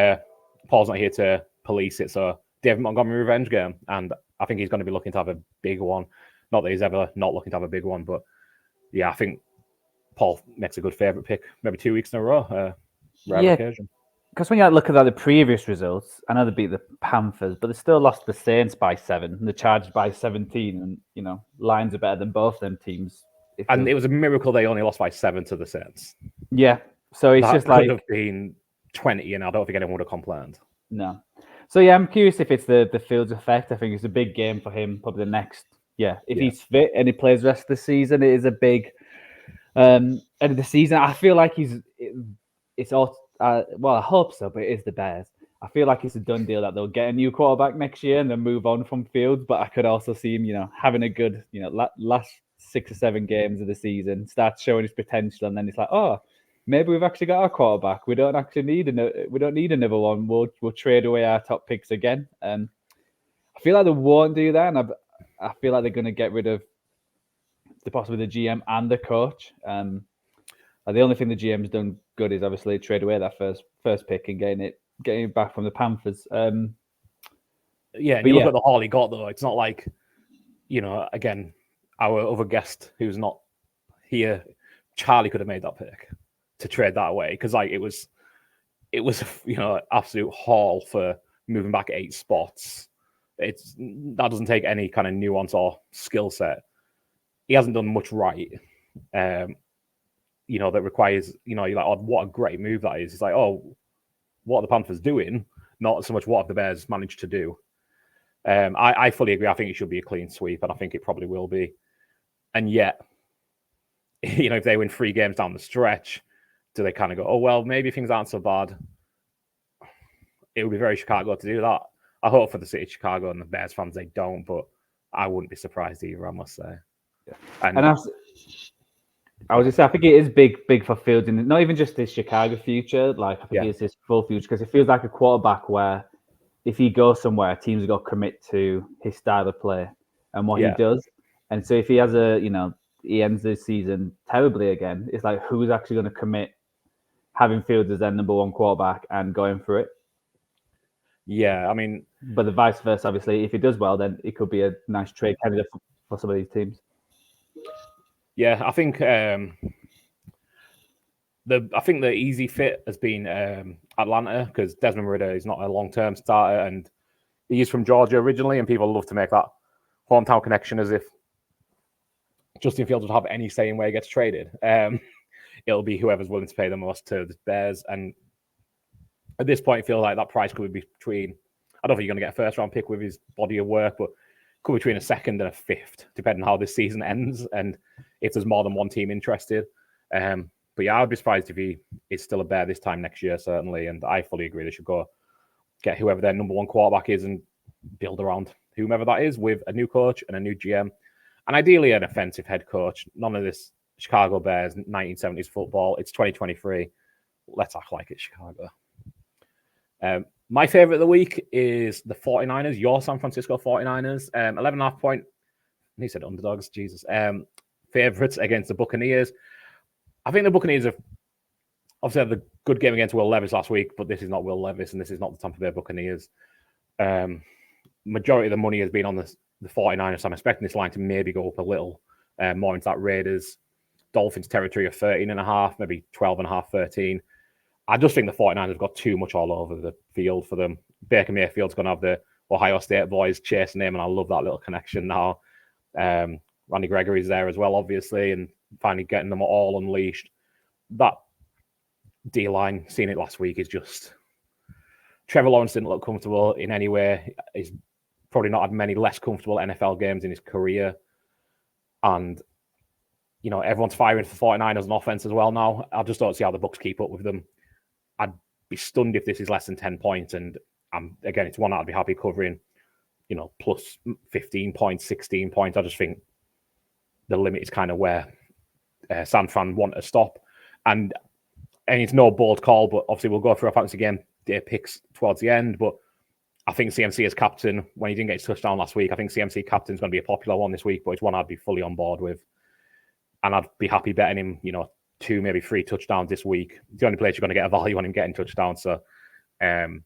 Paul's not here to police it, so David Montgomery revenge game. And I think he's going to be looking to have a big one. Not that he's ever not looking to have a big one, but yeah, I think Paul makes a good favourite pick. Maybe 2 weeks in a row. Rare occasion. Because when you look at the previous results, I know they beat the Panthers, but they still lost the Saints by 7 and the Chargers by 17. And, Lions are better than both them teams. And it was a miracle they only lost by 7 to the Saints. Yeah. So it's just like... It could have been 20, and I don't think anyone would have complained. No. So, yeah, I'm curious if it's the Fields effect. I think it's a big game for him, probably the next... Yeah, if he's fit and he plays the rest of the season, it is a big... end of the season. I feel like it's all... well, I hope so, but it is the Bears. I feel like it's a done deal that they'll get a new quarterback next year and then move on from Fields. But I could also see him, having a good, last 6 or 7 games of the season, start showing his potential, and then it's like, oh, maybe we've actually got our quarterback. We don't actually need another one. We'll trade away our top picks again. I feel like they won't do that, and I feel like they're going to get rid of possibly the GM and the coach. The only thing the GM's done good is obviously trade away that first pick and getting it back from the Panthers. Look at the haul he got, though. It's not like, again, our other guest who's not here, Charlie could have made that pick to trade that away, because it was absolute haul for moving back 8 spots. That doesn't take any kind of nuance or skill set. He hasn't done much right. That requires, you're like, oh, what a great move that is. It's like, oh, what are the Panthers doing? Not so much what have the Bears managed to do. I fully agree. I think it should be a clean sweep, and I think it probably will be. And yet, if they win 3 games down the stretch, do they kind of go, oh, well, maybe things aren't so bad? It would be very Chicago to do that. I hope for the city of Chicago and the Bears fans they don't, but I wouldn't be surprised either, I must say. Yeah. And I was just saying, I think it is big for Fields, and not even just his Chicago future. Like, I think it's his full future, because it feels like a quarterback where if he goes somewhere, teams have got to commit to his style of play and what he does. And so if he has he ends the season terribly again, it's like, who's actually going to commit having Fields as their number 1 quarterback and going for it? Yeah, I mean... But the vice versa, obviously, if he does well, then it could be a nice trade candidate for some of these teams. Yeah, I think I think the easy fit has been Atlanta, because Desmond Ridder is not a long-term starter, and he's from Georgia originally, and people love to make that hometown connection as if Justin Fields would have any say in where he gets traded. It'll be whoever's willing to pay the most to the Bears, and at this point, I feel like that price could be between, I don't think you're going to get a first-round pick with his body of work, but could be between a second and a fifth, depending on how this season ends, and if there's more than one team interested. But yeah, I'd be surprised if he is still a Bear this time next year, certainly. And I fully agree they should go get whoever their number one quarterback is and build around whomever that is with a new coach and a new GM. And ideally an offensive head coach. None of this Chicago Bears 1970s football. It's 2023. Let's act like it's Chicago. My favorite of the week is the 49ers, your San Francisco 49ers. 11.5 point. He said underdogs, Jesus. Favorites against the Buccaneers. I think the Buccaneers have obviously had the good game against Will Levis last week, but this is not Will Levis and this is not the Tampa Bay Buccaneers. Majority of the money has been on the 49ers, so I'm expecting this line to maybe go up a little more into that Raiders, Dolphins territory of 13.5, maybe 12.5, 13. I just think the 49ers have got too much all over the field for them. Baker Mayfield's going to have the Ohio State boys chasing him, and I love that little connection now. Randy Gregory's there as well, obviously, and finally getting them all unleashed. That D-line, seeing it last week, is just... Trevor Lawrence didn't look comfortable in any way. He's probably not had many less comfortable NFL games in his career. And, you know, everyone's firing for 49ers on offense as well now. I just don't see how the Bucs keep up with them. I'd be stunned if this is less than 10 points. And again, it's one I'd be happy covering, you know, plus 15 points, 16 points. I just think the limit is kind of where San Fran want to stop. And it's no bold call, but obviously we'll go through our fantasy game day picks towards the end. But I think CMC as captain, when he didn't get his touchdown last week, I think CMC captain is going to be a popular one this week, but it's one I'd be fully on board with. And I'd be happy betting him, you know, 2, maybe 3 touchdowns this week. It's the only place you're going to get a value on him getting touchdowns. So I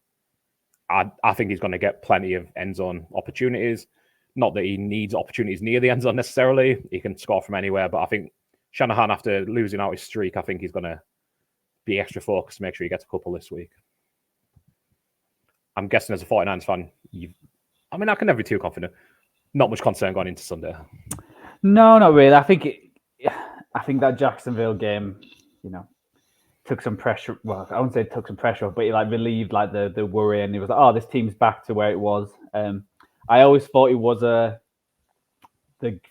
think he's going to get plenty of end zone opportunities. Not that he needs opportunities near the end zone necessarily. He can score from anywhere, but I think Shanahan, after losing out his streak, I think he's going to be extra focused to make sure he gets a couple this week. I'm guessing as a 49ers fan, I can never be too confident. Not much concern going into Sunday. No, not really. I think that Jacksonville game, you know, took some pressure. Well, I wouldn't say it took some pressure off, but it like relieved like the worry, and it was like, oh, this team's back to where it was. I always thought it was the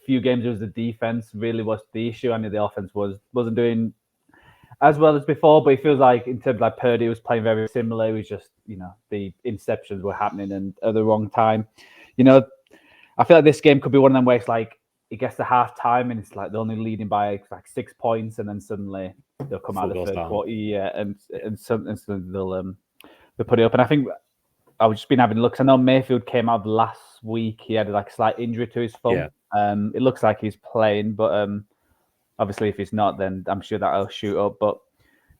few games it was the defense really was the issue. I mean, the offense wasn't doing as well as before, but it feels like in terms of like Purdy was playing very similar. It was just, you know, the interceptions were happening and at the wrong time. You know, I feel like this game could be one of them where it's like it gets to half time and it's like they're only leading by like 6 points, and then suddenly they'll come out of the third quarter, and they'll put it up. And I think I've just been having looks. I know Mayfield came out last week. He had like a slight injury to his thumb. Yeah. It looks like he's playing, but obviously if he's not, then I'm sure that'll shoot up. But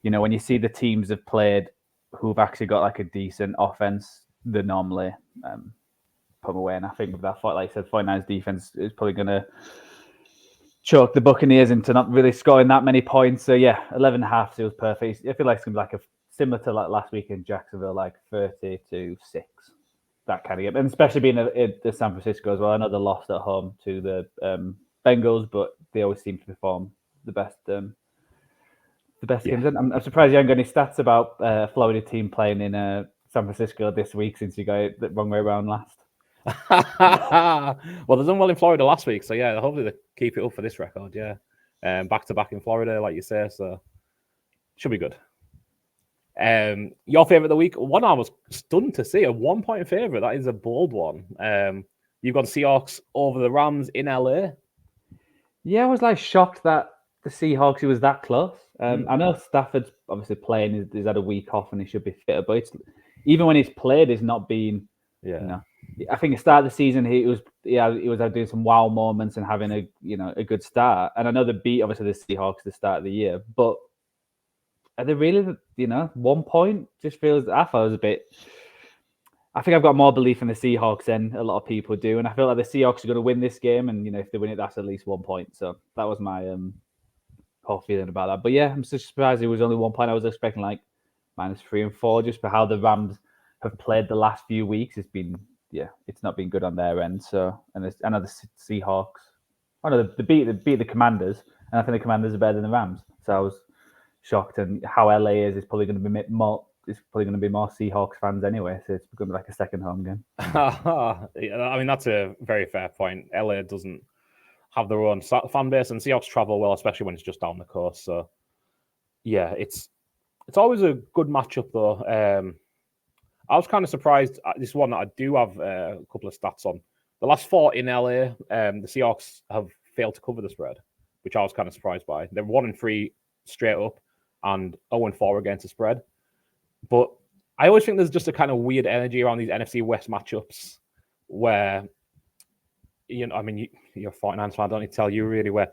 you know, when you see the teams have played who've actually got like a decent offense, they normally put them away. And I think with that, like I said, 49ers defense is probably going to choke the Buccaneers into not really scoring that many points. So yeah, 11.5 feels perfect. I feel like it's going to be like similar to like last week in Jacksonville, like 30-6, that kind of game. And especially being the San Francisco as well. I know they lost at home to the Bengals, but they always seem to perform the best games. And I'm surprised you haven't got any stats about a Florida team playing in San Francisco this week, since you got it the wrong way around last. Well, they've done well in Florida last week, so yeah, hopefully they keep it up for this record. Yeah, back to back in Florida, like you say, so should be good. Your favorite of the week? One I was stunned to see, a 1-point favorite. That is a bold one. You've got Seahawks over the Rams in LA. Yeah, I was like shocked that the Seahawks, it was that close. I know Stafford's obviously playing. He's had a week off and he should be fitter, but even when he's played, he's not been. Yeah, you know, I think at the start of the season he was doing some wow moments and having a good start. And I know they beat obviously the Seahawks at the start of the year, but are they really, 1 point? Just feels, I thought it was a bit. I think I've got more belief in the Seahawks than a lot of people do, and I feel like the Seahawks are going to win this game. And if they win it, that's at least 1 point. So that was my poor feeling about that. But yeah, I'm so surprised it was only 1 point. I was expecting like -3 and 4 just for how the Rams have played the last few weeks. It's not been good on their end. So, and I know the Seahawks. I know they beat the Commanders, and I think the Commanders are better than the Rams. So I was shocked. And how LA is probably going to be more. It's probably going to be more Seahawks fans anyway. So it's going to be like a second home game. I mean, that's a very fair point. LA doesn't have their own fan base, and Seahawks travel well, especially when it's just down the coast. So yeah, it's always a good matchup though. I was kind of surprised. This one that I do have a couple of stats on. The last 4 in LA, the Seahawks have failed to cover the spread, which I was kind of surprised by. They're 1-3 straight up and 0-4 against the spread. But I always think there's just a kind of weird energy around these NFC West matchups where, I mean, you're a 49ers fan, I don't need to tell you really, where,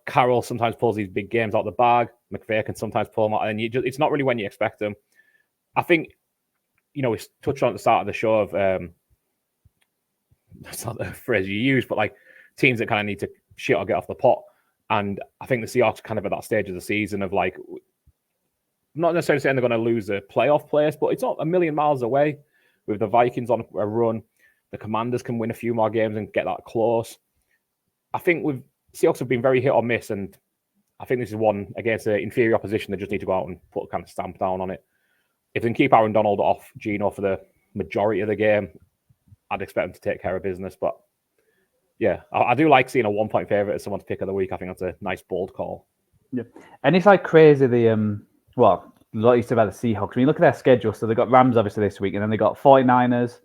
Carroll sometimes pulls these big games out of the bag. McVay can sometimes pull them out, and it's not really when you expect them. I think, we touched on at the start of the show of, that's not the phrase you use, but like teams that kind of need to shit or get off the pot. And I think the Seahawks are kind of at that stage of the season of like, not necessarily saying they're going to lose a playoff place, but it's not a million miles away. With the Vikings on a run, the Commanders can win a few more games and get that close. I think with Seahawks have been very hit or miss, and I think this is one against an inferior opposition. They just need to go out and put a kind of stamp down on it. If they can keep Aaron Donald off Geno for the majority of the game, I'd expect them to take care of business. But yeah, I do like seeing a 1-point favorite as someone's pick of the week. I think that's a nice bold call. Yeah, and it's like crazy well, like you said about the Seahawks. When you look at their schedule, so they got Rams obviously this week, and then they got 49ers,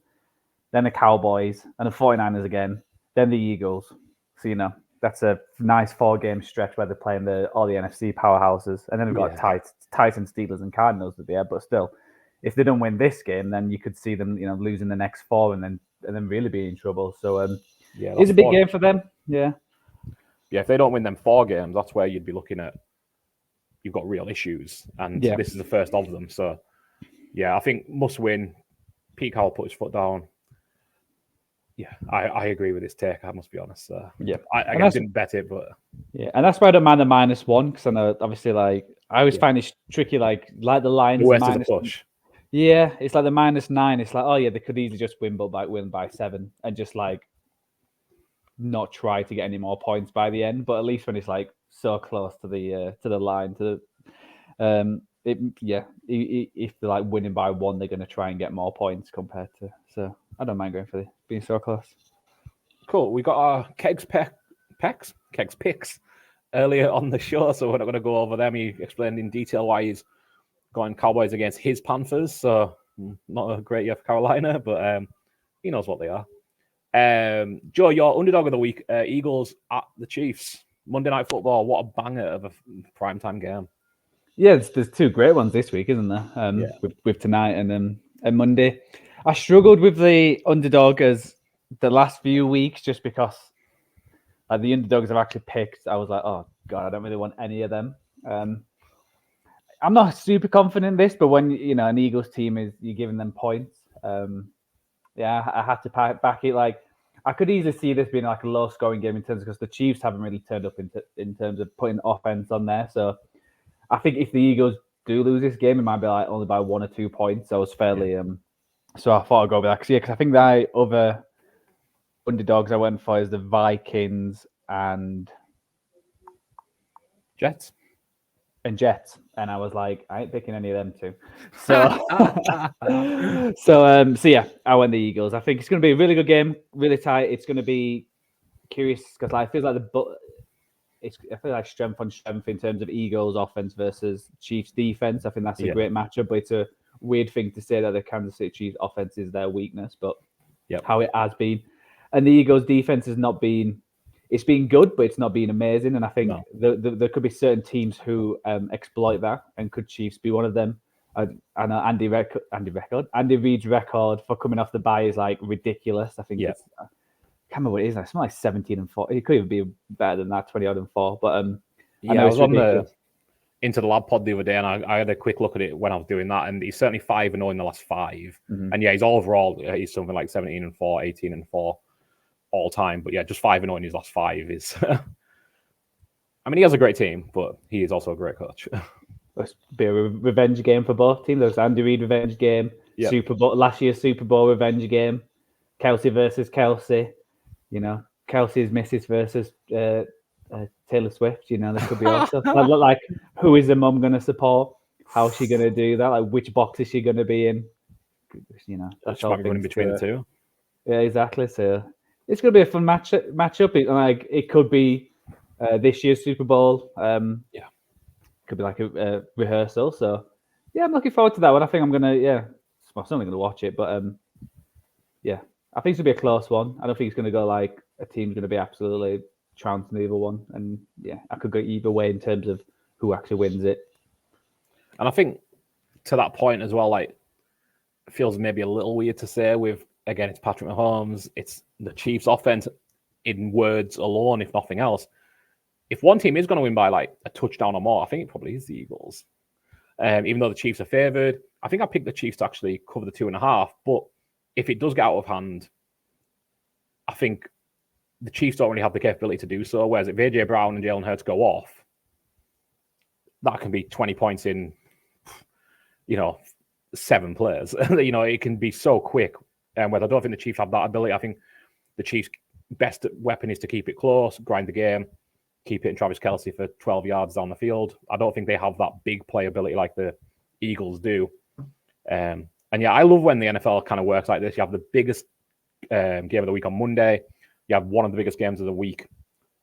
then the Cowboys, and the 49ers again, then the Eagles. So, that's a nice 4-game stretch where they're playing all the NFC powerhouses. And then they've got Titans, Steelers, and Cardinals at the end. But still, if they don't win this game, then you could see them, losing the next 4 and then really be in trouble. So it's a big game for them. Yeah. Yeah, if they don't win them 4 games, that's where you'd be looking at. You've got real issues, and this is the first of them. So, yeah, I think must win. Pete Carroll put his foot down. Yeah, I agree with his take. I must be honest. I didn't bet it, but yeah, and that's why I don't mind the -1 because I know obviously I always find it tricky. Like the Lions, the worst is a push. Yeah, it's like the -9. It's like, oh yeah, they could easily just win by 7 and just like not try to get any more points by the end. But at least when it's like so close to the line, if they're like winning by 1, they're going to try and get more points compared to. So I don't mind going for being so close. Cool. We got our Kegs picks earlier on the show, so we're not going to go over them. He explained in detail why he's going Cowboys against his Panthers. So not a great year for Carolina, but he knows what they are. Joe, your underdog of the week, Eagles at the Chiefs. Monday Night Football. What a banger of a primetime game. Yeah, there's 2 great ones this week, isn't there? With tonight and Monday. I struggled with the underdog as the last few weeks just because the underdogs I've actually picked. I was like, oh god, I don't really want any of them. I'm not super confident in this, but when an Eagles team you're giving them points, I had to back it. Like I could easily see this being like a low scoring game in terms because the Chiefs haven't really turned up in terms of putting offense on there. So I think if the Eagles do lose this game, it might be like only by 1 or 2 points. So I was fairly so I thought I'd go with that because I think the other underdogs I went for is the Vikings and Jets. And I was like, I ain't picking any of them two. So, yeah, I went the Eagles. I think it's going to be a really good game, really tight. It's going to be curious because I feel like I feel like strength on strength in terms of Eagles offense versus Chiefs defense. I think that's a great matchup, but it's a weird thing to say that the Kansas City Chiefs offense is their weakness, but how it has been. And the Eagles defense has not been. It's been good, but it's not been amazing. And I think there could be certain teams who exploit that, and could Chiefs be one of them? I know Andy Reid's record for coming off the bye is like ridiculous. I think it's, I can't remember what it is. It's like 17-4. It could even be better than that, 20-4. But I was on the Into the Lab pod the other day, and I had a quick look at it when I was doing that, and he's certainly 5-0 in the last 5. Mm-hmm. And he's overall he's something like 17-4, 18-4. All time, but just 5-0 in his last 5 is. I mean, he has a great team, but he is also a great coach. Let's be a revenge game for both teams. There's Andy Reid revenge game, Yep. Super Bowl last year's Super Bowl revenge game, Kelsey versus Kelsey. You know, Kelsey's missus versus Taylor Swift. You know, there could be also like who is the mum going to support? How's she going to do that? Like which box is she going to be in? You know, that's all running between the two. Yeah, exactly. So it's going to be a fun matchup. It could be this year's Super Bowl. Could be like a rehearsal. So yeah, I'm looking forward to that one. I think I'm gonna I'm certainly gonna watch it. But I think it's gonna be a close one. I don't think it's gonna go like a team's gonna be absolutely trouncing either one. And I could go either way in terms of who actually wins it. And I think to that point as well, like it feels maybe a little weird to say again, it's Patrick Mahomes, it's the Chiefs offense in words alone, if nothing else. If one team is going to win by like a touchdown or more, I think it probably is the Eagles. Even though the Chiefs are favored, I think I picked the Chiefs to actually cover the 2.5. But if it does get out of hand, I think the Chiefs don't really have the capability to do so. Whereas if AJ Brown and Jalen Hurts go off, that can be 20 points in, 7 players. It can be so quick. Whereas I don't think the Chiefs have that ability. I think the Chiefs' best weapon is to keep it close, grind the game, keep it in Travis Kelce for 12 yards down the field. I don't think they have that big playability like the Eagles do. I love when the NFL kind of works like this. You have the biggest game of the week on Monday. You have one of the biggest games of the week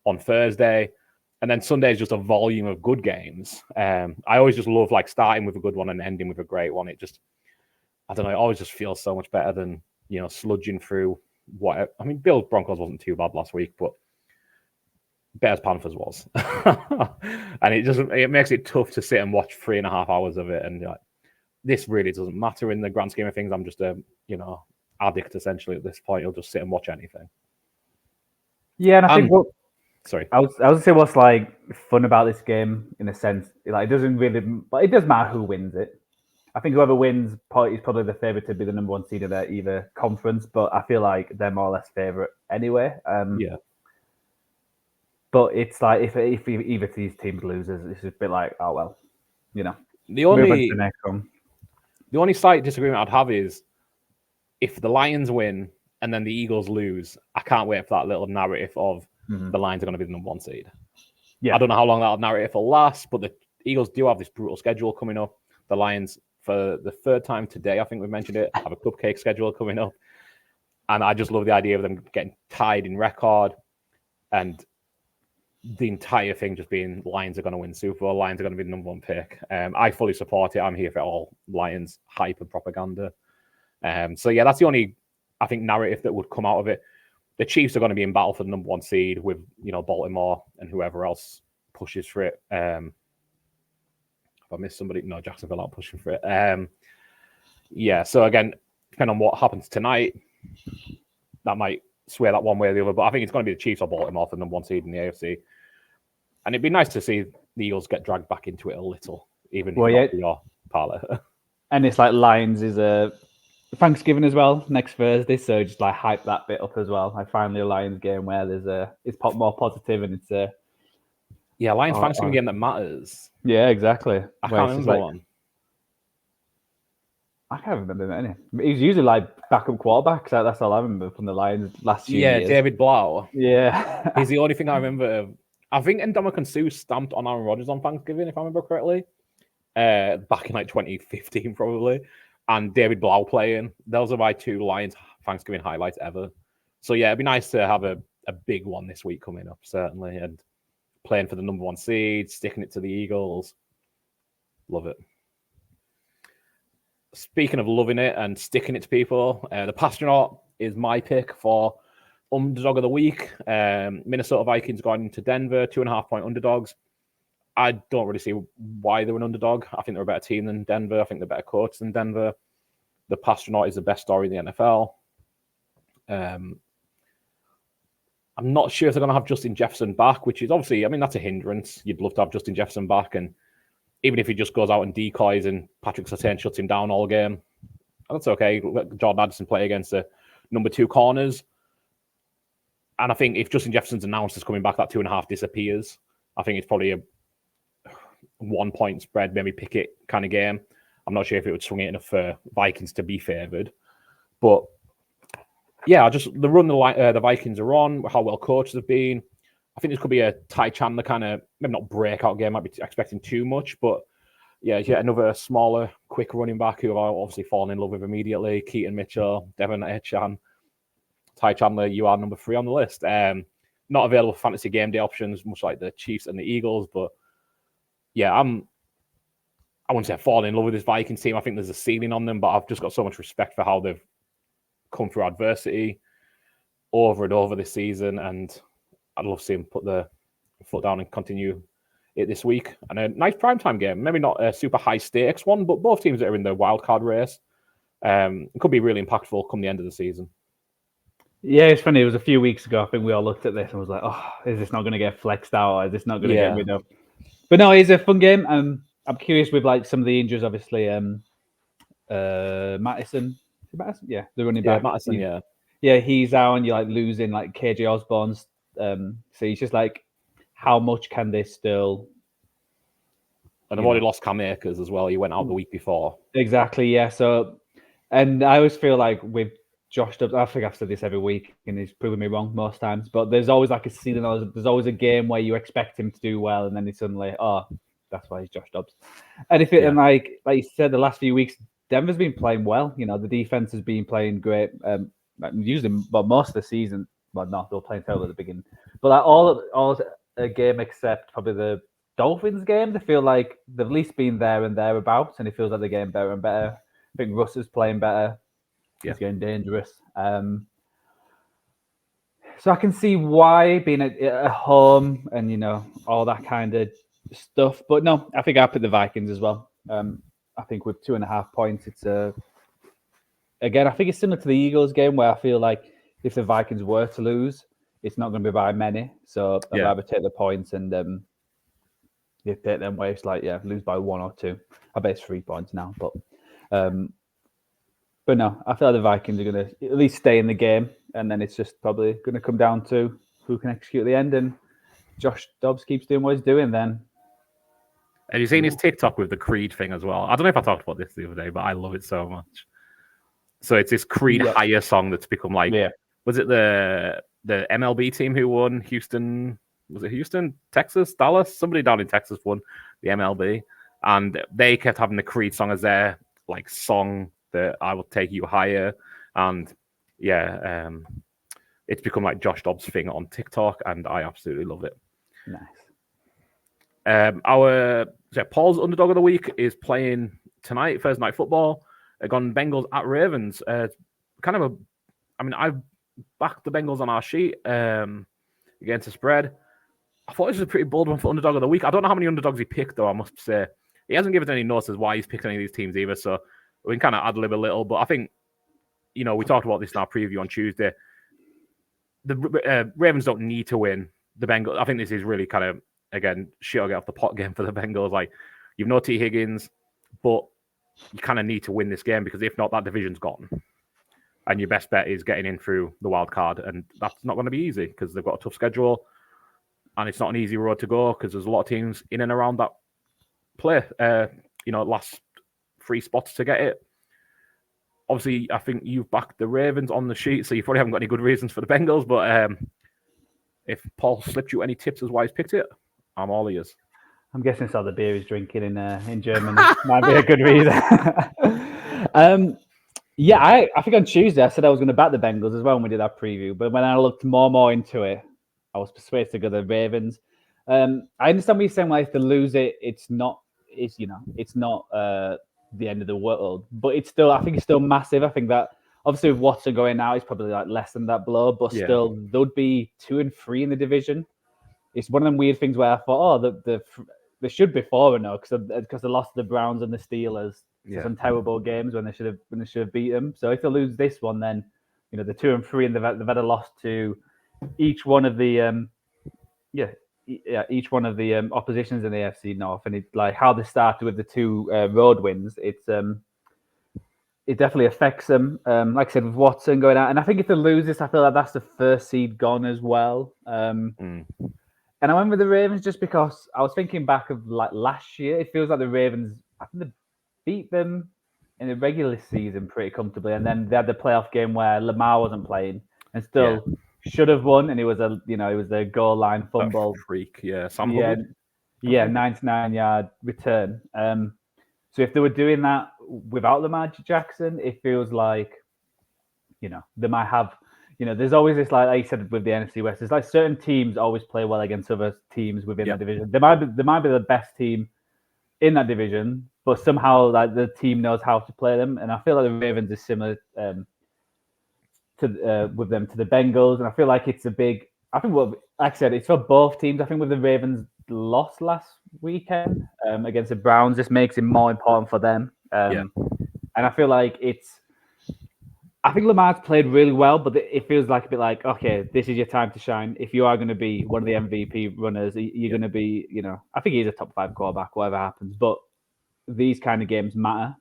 on Thursday. And then Sunday is just a volume of good games. I always just love like starting with a good one and ending with a great one. It just, I don't know, it always just feels so much better than, sludging through whatever. I mean, Bills Broncos wasn't too bad last week, but Bears Panthers was. And it makes it tough to sit and watch 3.5 hours of it. And this really doesn't matter in the grand scheme of things. I'm just a, addict essentially at this point. You'll just sit and watch anything. Yeah, and I think sorry. I was gonna say what's like fun about this game in a sense, like it doesn't really, but it does matter who wins it. I think whoever wins is probably the favorite to be the number one seed of their either conference, but I feel like they're more or less favorite anyway. But it's like if either of these teams loses, it's a bit like, oh well, The only slight disagreement I'd have is if the Lions win and then the Eagles lose, I can't wait for that little narrative of the Lions are going to be the number one seed. Yeah. I don't know how long that narrative will last, but the Eagles do have this brutal schedule coming up. The Lions, for the third time today, I think we've mentioned it, have a cupcake schedule coming up. And I just love the idea of them getting tied in record and the entire thing just being Lions are going to win Super Bowl, Lions are going to be the number one pick. I fully support it. I'm here for all Lions hype and propaganda. That's the only, I think, narrative that would come out of it. The Chiefs are going to be in battle for the number one seed with, Baltimore and whoever else pushes for it. If I missed somebody, no, Jacksonville aren't pushing for it. So again, depending on what happens tonight, that might sway that one way or the other. But I think it's going to be the Chiefs or Baltimore for the number one seed in the AFC. And it'd be nice to see the Eagles get dragged back into it a little, even if your parlay. And it's like Lions is a Thanksgiving as well next Thursday, so just like hype that bit up as well. Like finally a Lions game where it's more positive and it's Lions Thanksgiving game that matters. Yeah, exactly. I can't remember one. I can't remember any. He's usually like backup quarterback. So that's all I remember from the Lions last year. Yeah, David Blau. Yeah, he's the only thing I remember. I think Ndamukong Suh stamped on Aaron Rodgers on Thanksgiving, if I remember correctly, back in like 2015 probably. And David Blau playing. Those are my 2 Lions Thanksgiving highlights ever. So yeah, it'd be nice to have a big one this week coming up, certainly. And playing for the number one seed, sticking it to the Eagles. Love it. Speaking of loving it and sticking it to people, the Pastronaut is my pick for underdog of the week. Minnesota Vikings going into Denver, 2.5-point underdogs. I don't really see why they're an underdog. I think they're a better team than Denver. I think they're better coached than Denver. The Pastronaut is the best story in the NFL. I'm not sure if they're going to have Justin Jefferson back, which is obviously, that's a hindrance. You'd love to have Justin Jefferson back. And even if he just goes out and decoys and Patrick Surtain shuts him down all game, that's okay. Let Jordan Addison play against the number 2 corners. And I think if Justin Jefferson's announced as coming back, that 2.5 disappears. I think it's probably a 1 point spread, maybe pick it kind of game. I'm not sure if it would swing it enough for Vikings to be favoured. But yeah, the run the Vikings are on, how well coaches have been. I think this could be a Ty Chandler kind of, maybe not breakout game, might be expecting too much, but yeah, another smaller, quick running back who I've obviously fallen in love with immediately. Keaton Mitchell, Devon Achane, Ty Chandler, you are number 3 on the list. Not available for fantasy game day options, much like the Chiefs and the Eagles, but yeah, I wouldn't say I've fallen in love with this Vikings team. I think there's a ceiling on them, but I've just got so much respect for how they've come through adversity over and over this season, and I'd love to see him put the foot down and continue it this week. And a nice primetime game. Maybe not a super high stakes one, but both teams that are in the wildcard race. It could be really impactful come the end of the season. Yeah, it's funny. It was a few weeks ago. I think we all looked at this and was like, oh, is this not going to get flexed out? Or is this not going to get rid of? But no, it's a fun game. I'm curious with like some of the injuries, obviously. Madison? Yeah, the running back. Madison, Yeah, he's out, and you're like losing like KJ Osborne's. So he's just like, how much can they still? And I've already lost Cam Akers as well. He went out the week before. Exactly, yeah. So, and I always feel like with Josh Dobbs, I think I've said this every week, and he's proven me wrong most times. But there's always like a ceiling. There's always a game where you expect him to do well, and then it's suddenly, oh, that's why he's Josh Dobbs. And and like you said, the last few weeks, Denver's been playing well. You know, the defense has been playing great. Usually, most of the season. Well, no, they were playing terrible at the beginning. But like all a game except probably the Dolphins game, they feel like they've at least been there and thereabouts, and it feels like they're getting better and better. I think Russ is playing better. He's getting dangerous. So I can see why being at home and, you know, all that kind of stuff. But no, I think I put the Vikings as well. I think with 2.5 points, it's again, I think it's similar to the Eagles game where I feel like if the Vikings were to lose, it's not going to be by many. So I'd rather take the points and take them where it's like, lose by 1 or 2. I bet it's 3 points now. But no, I feel like the Vikings are going to at least stay in the game. And then it's just probably going to come down to who can execute at the end. And Josh Dobbs keeps doing what he's doing then. Have you seen his TikTok with the Creed thing as well? I don't know if I talked about this the other day, but I love it so much. So it's this Creed Higher song that's become like, was it the MLB team who won? Houston? Was it Houston? Texas? Dallas? Somebody down in Texas won the MLB. And they kept having the Creed song as their like song that I will take you higher. And it's become like Josh Dobbs' thing on TikTok, and I absolutely love it. Nice. Paul's underdog of the week is playing tonight, Thursday Night Football. Gone Bengals at Ravens. I've backed the Bengals on our sheet against the spread. I thought this was a pretty bold one for underdog of the week. I don't know how many underdogs he picked, though, I must say. He hasn't given any notes as why he's picked any of these teams either, so we can kind of ad-lib a little. But I think, you know, we talked about this in our preview on Tuesday. The Ravens don't need to win. The Bengals, I think this is really kind of, again, shit or get off the pot game for the Bengals. Like, you've no T. Higgins, but you kind of need to win this game because if not, that division's gone. And your best bet is getting in through the wild card. And that's not going to be easy because they've got a tough schedule. And it's not an easy road to go because there's a lot of teams in and around that play, last 3 spots to get it. Obviously, I think you've backed the Ravens on the sheet, so you probably haven't got any good reasons for the Bengals. But if Paul slipped you any tips as why he's picked it, I'm all ears. I'm guessing it's all the beer he's drinking in Germany. Might be a good reason. I think on Tuesday I said I was going to back the Bengals as well when we did our preview. But when I looked more into it, I was persuaded to go the Ravens. I understand what you're saying. Like if they lose it, it's not the end of the world. But it's still, I think it's still massive. I think that obviously with Watson going out, it's probably like less than that blow. But still, they'd be 2 and 3 in the division. It's one of them weird things where I thought, they should be 4-0 because they lost to the Browns and the Steelers. Some terrible games when they should have beat them. So if they lose this one, then they're 2 and 3 and they've had a loss to each one of the oppositions in the AFC North. And it's like how they started with the 2 road wins. It definitely affects them. Like I said, with Watson going out, and I think if they lose this, I feel like that's the first seed gone as well. And I went with the Ravens just because I was thinking back of like last year. It feels like the Ravens, I think they beat them in the regular season pretty comfortably, and then they had the playoff game where Lamar wasn't playing and still should have won, and it was a goal line fumble. Freak, Sam Hubbard. 99-yard return. So if they were doing that without Lamar Jackson, it feels like, they might have, there's always this, like you said with the NFC West, there's like certain teams always play well against other teams within the division. They might be the best team in that division, but somehow like the team knows how to play them. And I feel like the Ravens is similar with them to the Bengals, and I feel like it's a big. I think like I said, it's for both teams. I think with the Ravens lost last weekend against the Browns, this makes it more important for them. And I feel like I think Lamar's played really well, but it feels like a bit like, okay, this is your time to shine. If you are going to be one of the MVP runners, you're going to be, I think he's a top 5 quarterback, whatever happens. But these kind of games matter.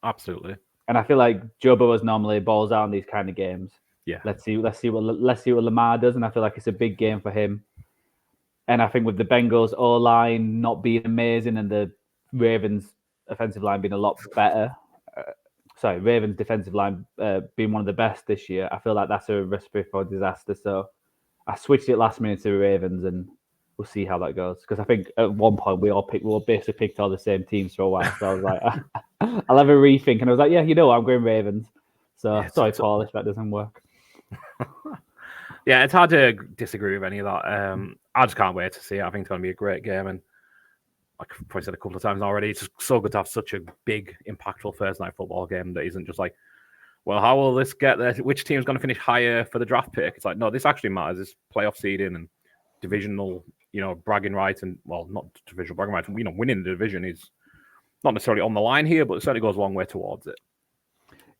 Absolutely. And I feel like Joe Burrow's normally balls out in these kind of games. Yeah. Let's see what Lamar does, and I feel like it's a big game for him. And I think with the Bengals O-line not being amazing and the Ravens offensive line being a lot better. Ravens defensive line being one of the best this year, I feel like that's a recipe for disaster. So I switched it last minute to the Ravens, and we'll see how that goes. Because I think at one point we basically picked all the same teams for a while. So I was like, I'll have a rethink. And I was like, I'm going Ravens. So sorry, Paul, if that doesn't work. Yeah, it's hard to disagree with any of that. I just can't wait to see it. I think it's going to be a great game. And like I've probably said a couple of times already, it's just so good to have such a big, impactful Thursday night football game that isn't just like, well, how will this get there? Which team's going to finish higher for the draft pick? It's like, no, this actually matters. It's playoff seeding and divisional, bragging rights, and well, not divisional bragging rights. Winning the division is not necessarily on the line here, but it certainly goes a long way towards it.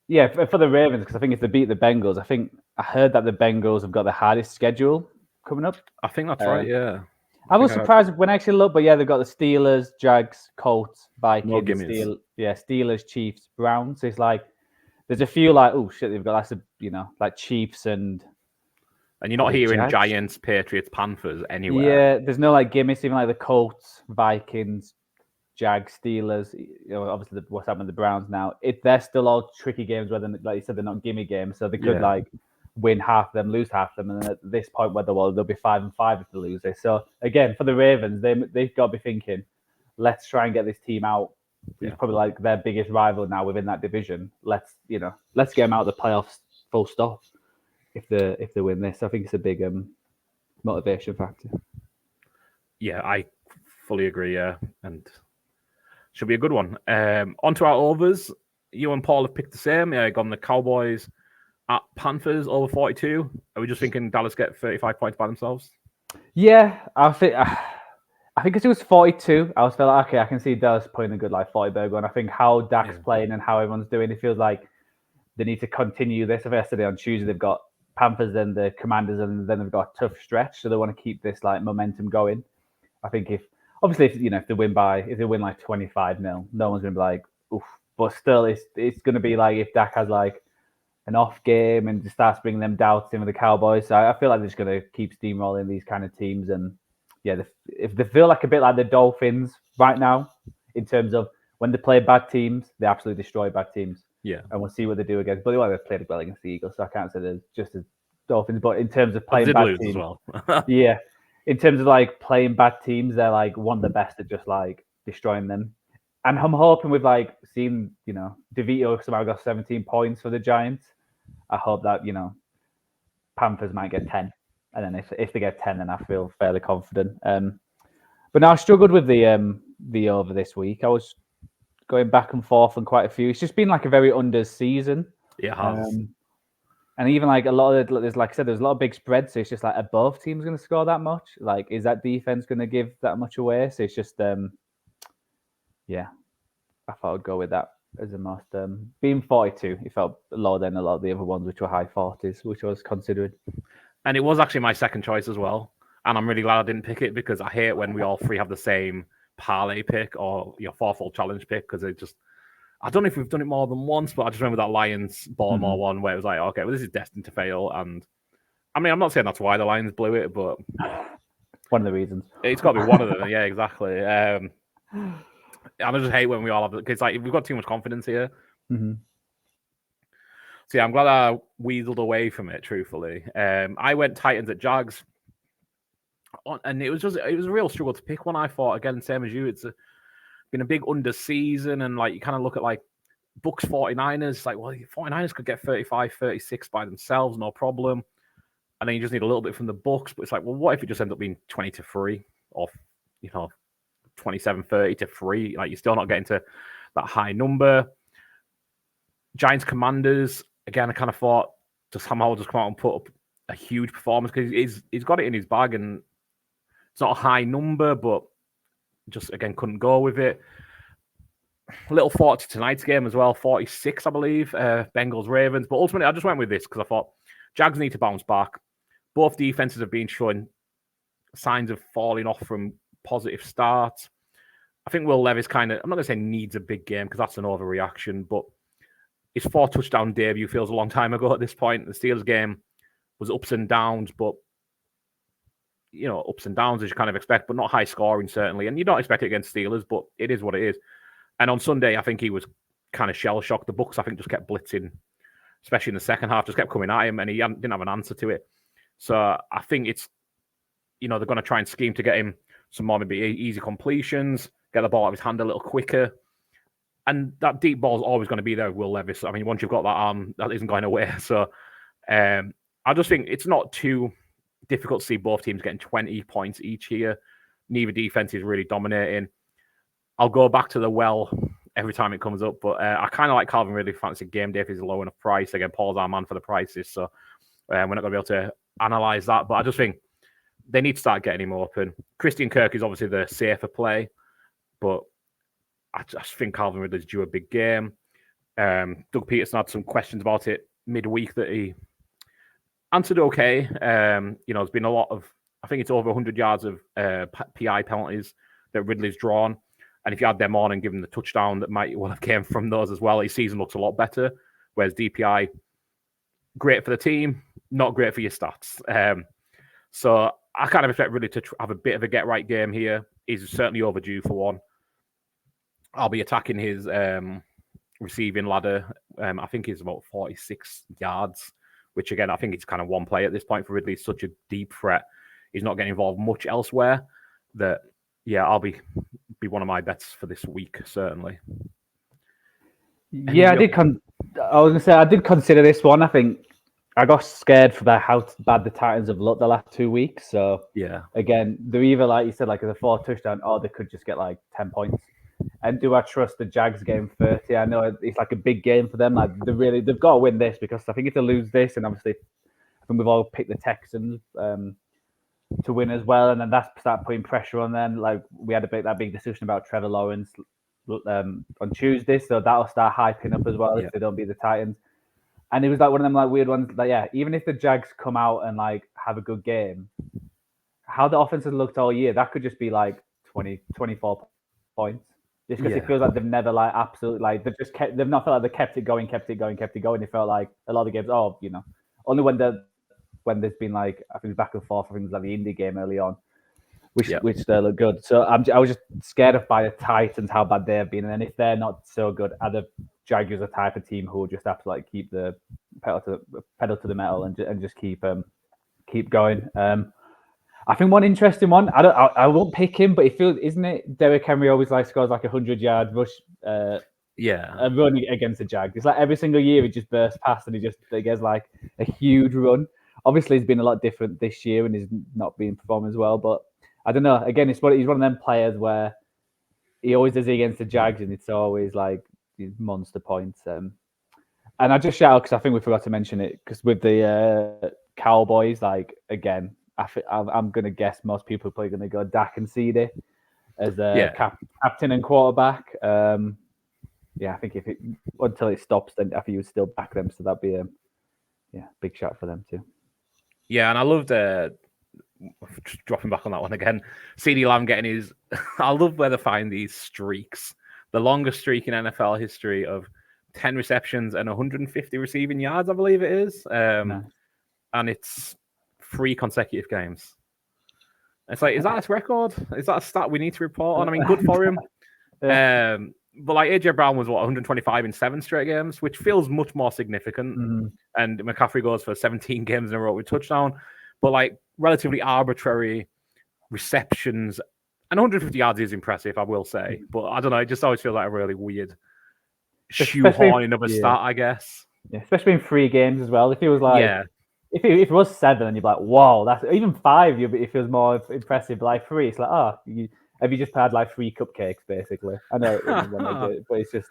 Yeah, for the Ravens, because I think if they beat the Bengals, I heard that the Bengals have got the hardest schedule coming up. I think that's right, yeah. I was surprised when I actually looked, but they've got the Steelers, Jags, Colts, Vikings, Steelers, Chiefs, Browns. So it's like, there's a few like, oh shit, they've got like Chiefs and you're not hearing Giants, Patriots, Panthers anywhere. Yeah, there's no like gimmicks, even like the Colts, Vikings, Jags, Steelers. Obviously what's happening with the Browns now. They're still all tricky games, whether, like you said, they're not gimme games, so they could like win half of them, lose half of them, and then at this point, they'll be 5-5 if they lose it. So again, for the Ravens, they've got to be thinking, let's try and get this team out. It's probably like their biggest rival now within that division. Let's get them out of the playoffs full stop. If they win this, I think it's a big motivation factor. Yeah, I fully agree. Yeah, and should be a good one. On to our overs. You and Paul have picked the same. Yeah, gone the Cowboys at Panthers over 42. Are we just thinking Dallas get 35 points by themselves? Yeah, I think because it was 42, I was felt like, okay, I can see Dallas putting a good 40 burger on. I think how Dak's playing and how everyone's doing, it feels like they need to continue this. Yesterday on Tuesday, they've got Panthers, then the Commanders, and then they've got a tough stretch, so they want to keep this momentum going. I think if they win if they win 25-0, no one's gonna be like, oof. But still, it's gonna be like if Dak has an off game and just starts bringing them doubts in with the Cowboys. So I feel like they're just gonna keep steamrolling these kind of teams, and if they feel like a bit like the Dolphins right now in terms of when they play bad teams, they absolutely destroy bad teams. Yeah, and we'll see what they do against. But they've played well against the Eagles, so I can't say they're just as Dolphins. But in terms of playing bad teams, as well. In terms of playing bad teams, they're one of the best at just destroying them. And I'm hoping with seeing DeVito somehow got 17 points for the Giants. I hope that Panthers might get 10, and then if they get 10, then I feel fairly confident. But now I struggled with the over this week. I was going back and forth on quite a few. It's just been a very under season. It has. And even a lot of there's I said, there's a lot of big spreads. So it's just above teams going to score that much. Is that defense going to give that much away? So it's just I thought I'd go with that as the most. Being 42, it felt lower than a lot of the other ones, which were high 40s, which I was considering. And it was actually my second choice as well. And I'm really glad I didn't pick it, because I hate when we all three have the same parlay pick or FourFold challenge pick, because it just, I don't know if we've done it more than once, but I just remember that Lions Baltimore one where it was like, okay, well, this is destined to fail. And I mean, I'm not saying that's why the Lions blew it, but one of the reasons. It's got to be one of them. Yeah, exactly. And I just hate when we all have it because like we've got too much confidence here. Mm-hmm. So yeah, I'm glad I weaseled away from it. Truthfully, I went Titans at Jags, and it was a real struggle to pick one. I thought again, same as you. It's been a big under season, and like you kind of look at like Bucks 49ers, like well, 49ers could get 35, 36 by themselves, no problem. And then you just need a little bit from the Bucks, but it's like, well, what if it just ends up being 20-3 or 27-30-3? Like you're still not getting to that high number. Giants Commanders, again, I kind of thought to somehow just come out and put up a huge performance because he's got it in his bag and it's not a high number, but just again couldn't go with it. A little 40 tonight's game as well, 46, I believe, Bengals Ravens. But ultimately, I just went with this because I thought Jags need to bounce back. Both defenses have been showing signs of falling off from positive starts. I think Will Levis I'm not going to say needs a big game because that's an overreaction, but his 4-touchdown debut feels a long time ago at this point. The Steelers game was ups and downs, but ups and downs as you kind of expect, but not high scoring certainly. And you don't expect it against Steelers, but it is what it is. And on Sunday, I think he was kind of shell shocked. The Bucs, I think, just kept blitzing, especially in the second half, just kept coming at him, and he didn't have an answer to it. So I think it's, they're going to try and scheme to get him some more maybe easy completions, get the ball out of his hand a little quicker. And that deep ball is always going to be there with Will Levis. I mean, once you've got that arm, that isn't going away. So I just think it's not too difficult to see both teams getting 20 points each here. Neither defense is really dominating. I'll go back to the well every time it comes up, but I kind of like Calvin Ridley Fantasy Game Day if he's a low enough price. Again, Paul's our man for the prices, so we're not going to be able to analyze that. But I just think they need to start getting him open. Christian Kirk is obviously the safer play, but I just think Calvin Ridley's due a big game. Doug Peterson had some questions about it midweek that he answered okay. There's been a lot of, I think it's over 100 yards of PI penalties that Ridley's drawn. And if you add them on and give him the touchdown that might well have came from those as well, his season looks a lot better. Whereas DPI, great for the team, not great for your stats. So I kind of expect Ridley to have a bit of a get-right game here. He's certainly overdue for one. I'll be attacking his receiving ladder. I think he's about 46 yards, which again, I think it's kind of one play at this point for Ridley. He's such a deep threat. He's not getting involved much elsewhere. That, I'll be one of my bets for this week, certainly. Yeah, I was going to say, I did consider this one. I think I got scared for how bad the Titans have looked the last 2 weeks. So, again, they're either, like you said, like a 4 touchdown, or they could just get like 10 points. And do I trust the Jags game 30? I know it's like a big game for them. Like they've got to win this because I think if they lose this, and obviously I think we've all picked the Texans to win as well, and then that's start putting pressure on them. Like we had that big discussion about Trevor Lawrence on Tuesday, so that'll start hyping up as well if they don't beat the Titans. And it was like one of them like weird ones. Like even if the Jags come out and like have a good game, how the offense has looked all year, that could just be like 20, 24 points. Just because it feels like they've never like absolutely like they've not felt like they kept it going. It felt like a lot of the games, only when there's been like I think back and forth. I think it was like the Indy game early on, which they look good. So I was just scared of by the Titans how bad they have been, and then if they're not so good, are the Jaguars a type of team who will just have to like keep the pedal to the metal and just keep going. I think one interesting one. I won't pick him, but it feels, isn't it? Derrick Henry always like scores like 100-yard rush. Run against the Jags. It's like every single year he just bursts past and he gets like a huge run. Obviously, he's been a lot different this year and he's not been performing as well. But I don't know. Again, he's one of them players where he always does it against the Jags and it's always like these monster points. And I just shout out because I think we forgot to mention it because with the Cowboys, like again. I'm going to guess most people are probably going to go Dak and CD as captain and quarterback. I think until it stops, then I think you would still back them. So that'd be a big shot for them too. Yeah, and I loved just dropping back on that one again. CeeDee Lamb getting his. I love where they find these streaks. The longest streak in NFL history of 10 receptions and 150 receiving yards, I believe it is. Nice. And it's 3 consecutive games. It's like, is that his record? Is that a stat we need to report on? I mean, good for him. But like AJ Brown was 125 in 7 straight games, which feels much more significant. And McCaffrey goes for 17 games in a row with touchdown, but like relatively arbitrary receptions. And 150 yards is impressive, I will say. But I don't know, it just always feels like a really weird shoehorning of a stat, I guess. Yeah, especially in 3 games as well. If it was like, if it was 7, and you're like, whoa, that's even 5. It feels more impressive. Like 3, it's like, have you just had like 3 cupcakes basically? I know when they do it, but it's just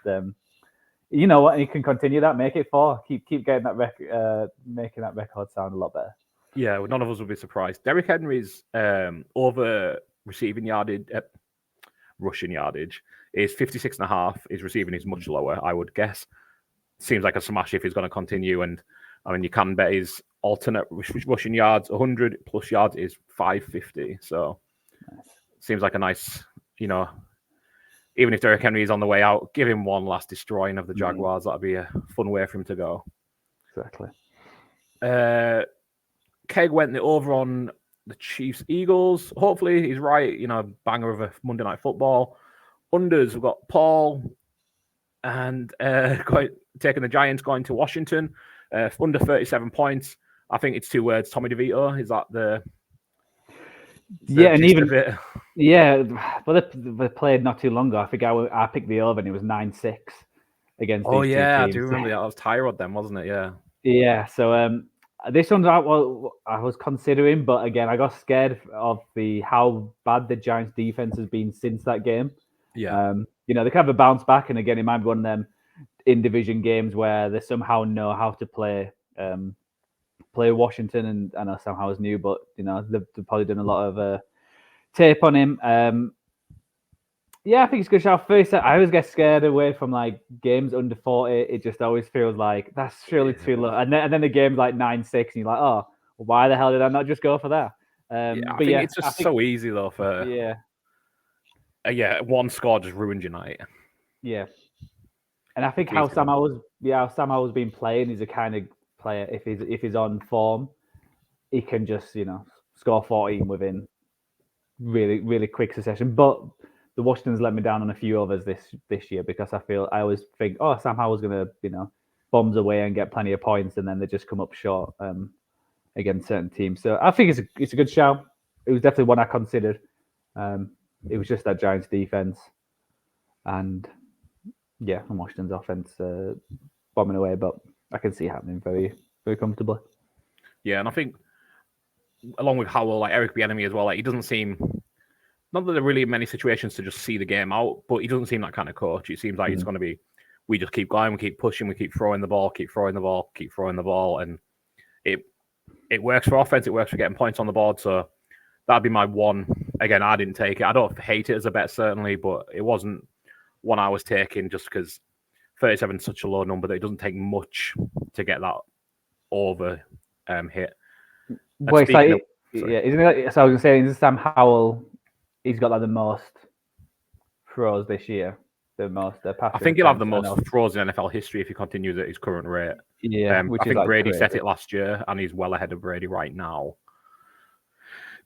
you know what? You can continue that, make it 4, keep getting that record, making that record sound a lot better. Yeah, well, none of us would be surprised. Derrick Henry's over receiving yardage, rushing yardage is 56.5. His receiving is much lower, I would guess. Seems like a smash if he's going to continue. And I mean, you can bet his alternate rushing yards 100 plus yards is 550. So seems like a nice, you know, even if Derrick Henry is on the way out, give him one last destroying of the Jaguars. That'd be a fun way for him to go. Exactly. Keg went the over on the Chiefs Eagles. Hopefully he's right. You know, banger of a Monday Night Football. Unders, we've got Paul and taking the Giants going to Washington. Under 37 points. I think it's 2 words. Tommy DeVito. Is that the and even but they played not too long ago. I think I picked the over and it was 9-6 against. Oh yeah, I do remember that. That was Tyrod then, wasn't it? Yeah. Yeah. So this one's out. Well, I was considering, but again, I got scared of how bad the Giants defense has been since that game. Yeah. You know, they kind of bounce back, and again, it might be one of them in division games where they somehow know how to play Washington, and I know somehow is new, but you know they've probably done a lot of tape on him. Yeah, I think it's a good shout. First, I always get scared away from like games under 40. It just always feels like that's surely too low. And then the game's like 9-6, and you're like, oh, why the hell did I not just go for that? I think it's just so easy though for one score just ruined your night. Yeah. And I think how Sam Howell's been playing is a kind of player. If he's on form, he can just score 14 within really really quick succession. But the Washington's let me down on a few others this year because I always think, Sam Howell's gonna bombs away and get plenty of points, and then they just come up short against certain teams. So I think it's a good shout. It was definitely one I considered. It was just that Giants defense and Washington's offense bombing away, but I can see it happening very, very comfortably. Yeah, and I think along with Howell, like Eric Bieniemy as well, like he doesn't seem, not that there are really many situations to just see the game out, but he doesn't seem that kind of coach. It seems like it's going to be, we just keep going, we keep pushing, we keep throwing the ball, and it works for offense, it works for getting points on the board. So that'd be my one. Again, I didn't take it. I don't hate it as a bet, certainly, but it wasn't one I was taking just because 37 is such a low number that it doesn't take much to get that over hit. Well, it's like, isn't it? Like, so I was going to say, is Sam Howell, he's got like the most throws this year. The most I think he'll have the most throws in NFL history if he continues at his current rate. Yeah, I think like Brady set it last year, and he's well ahead of Brady right now.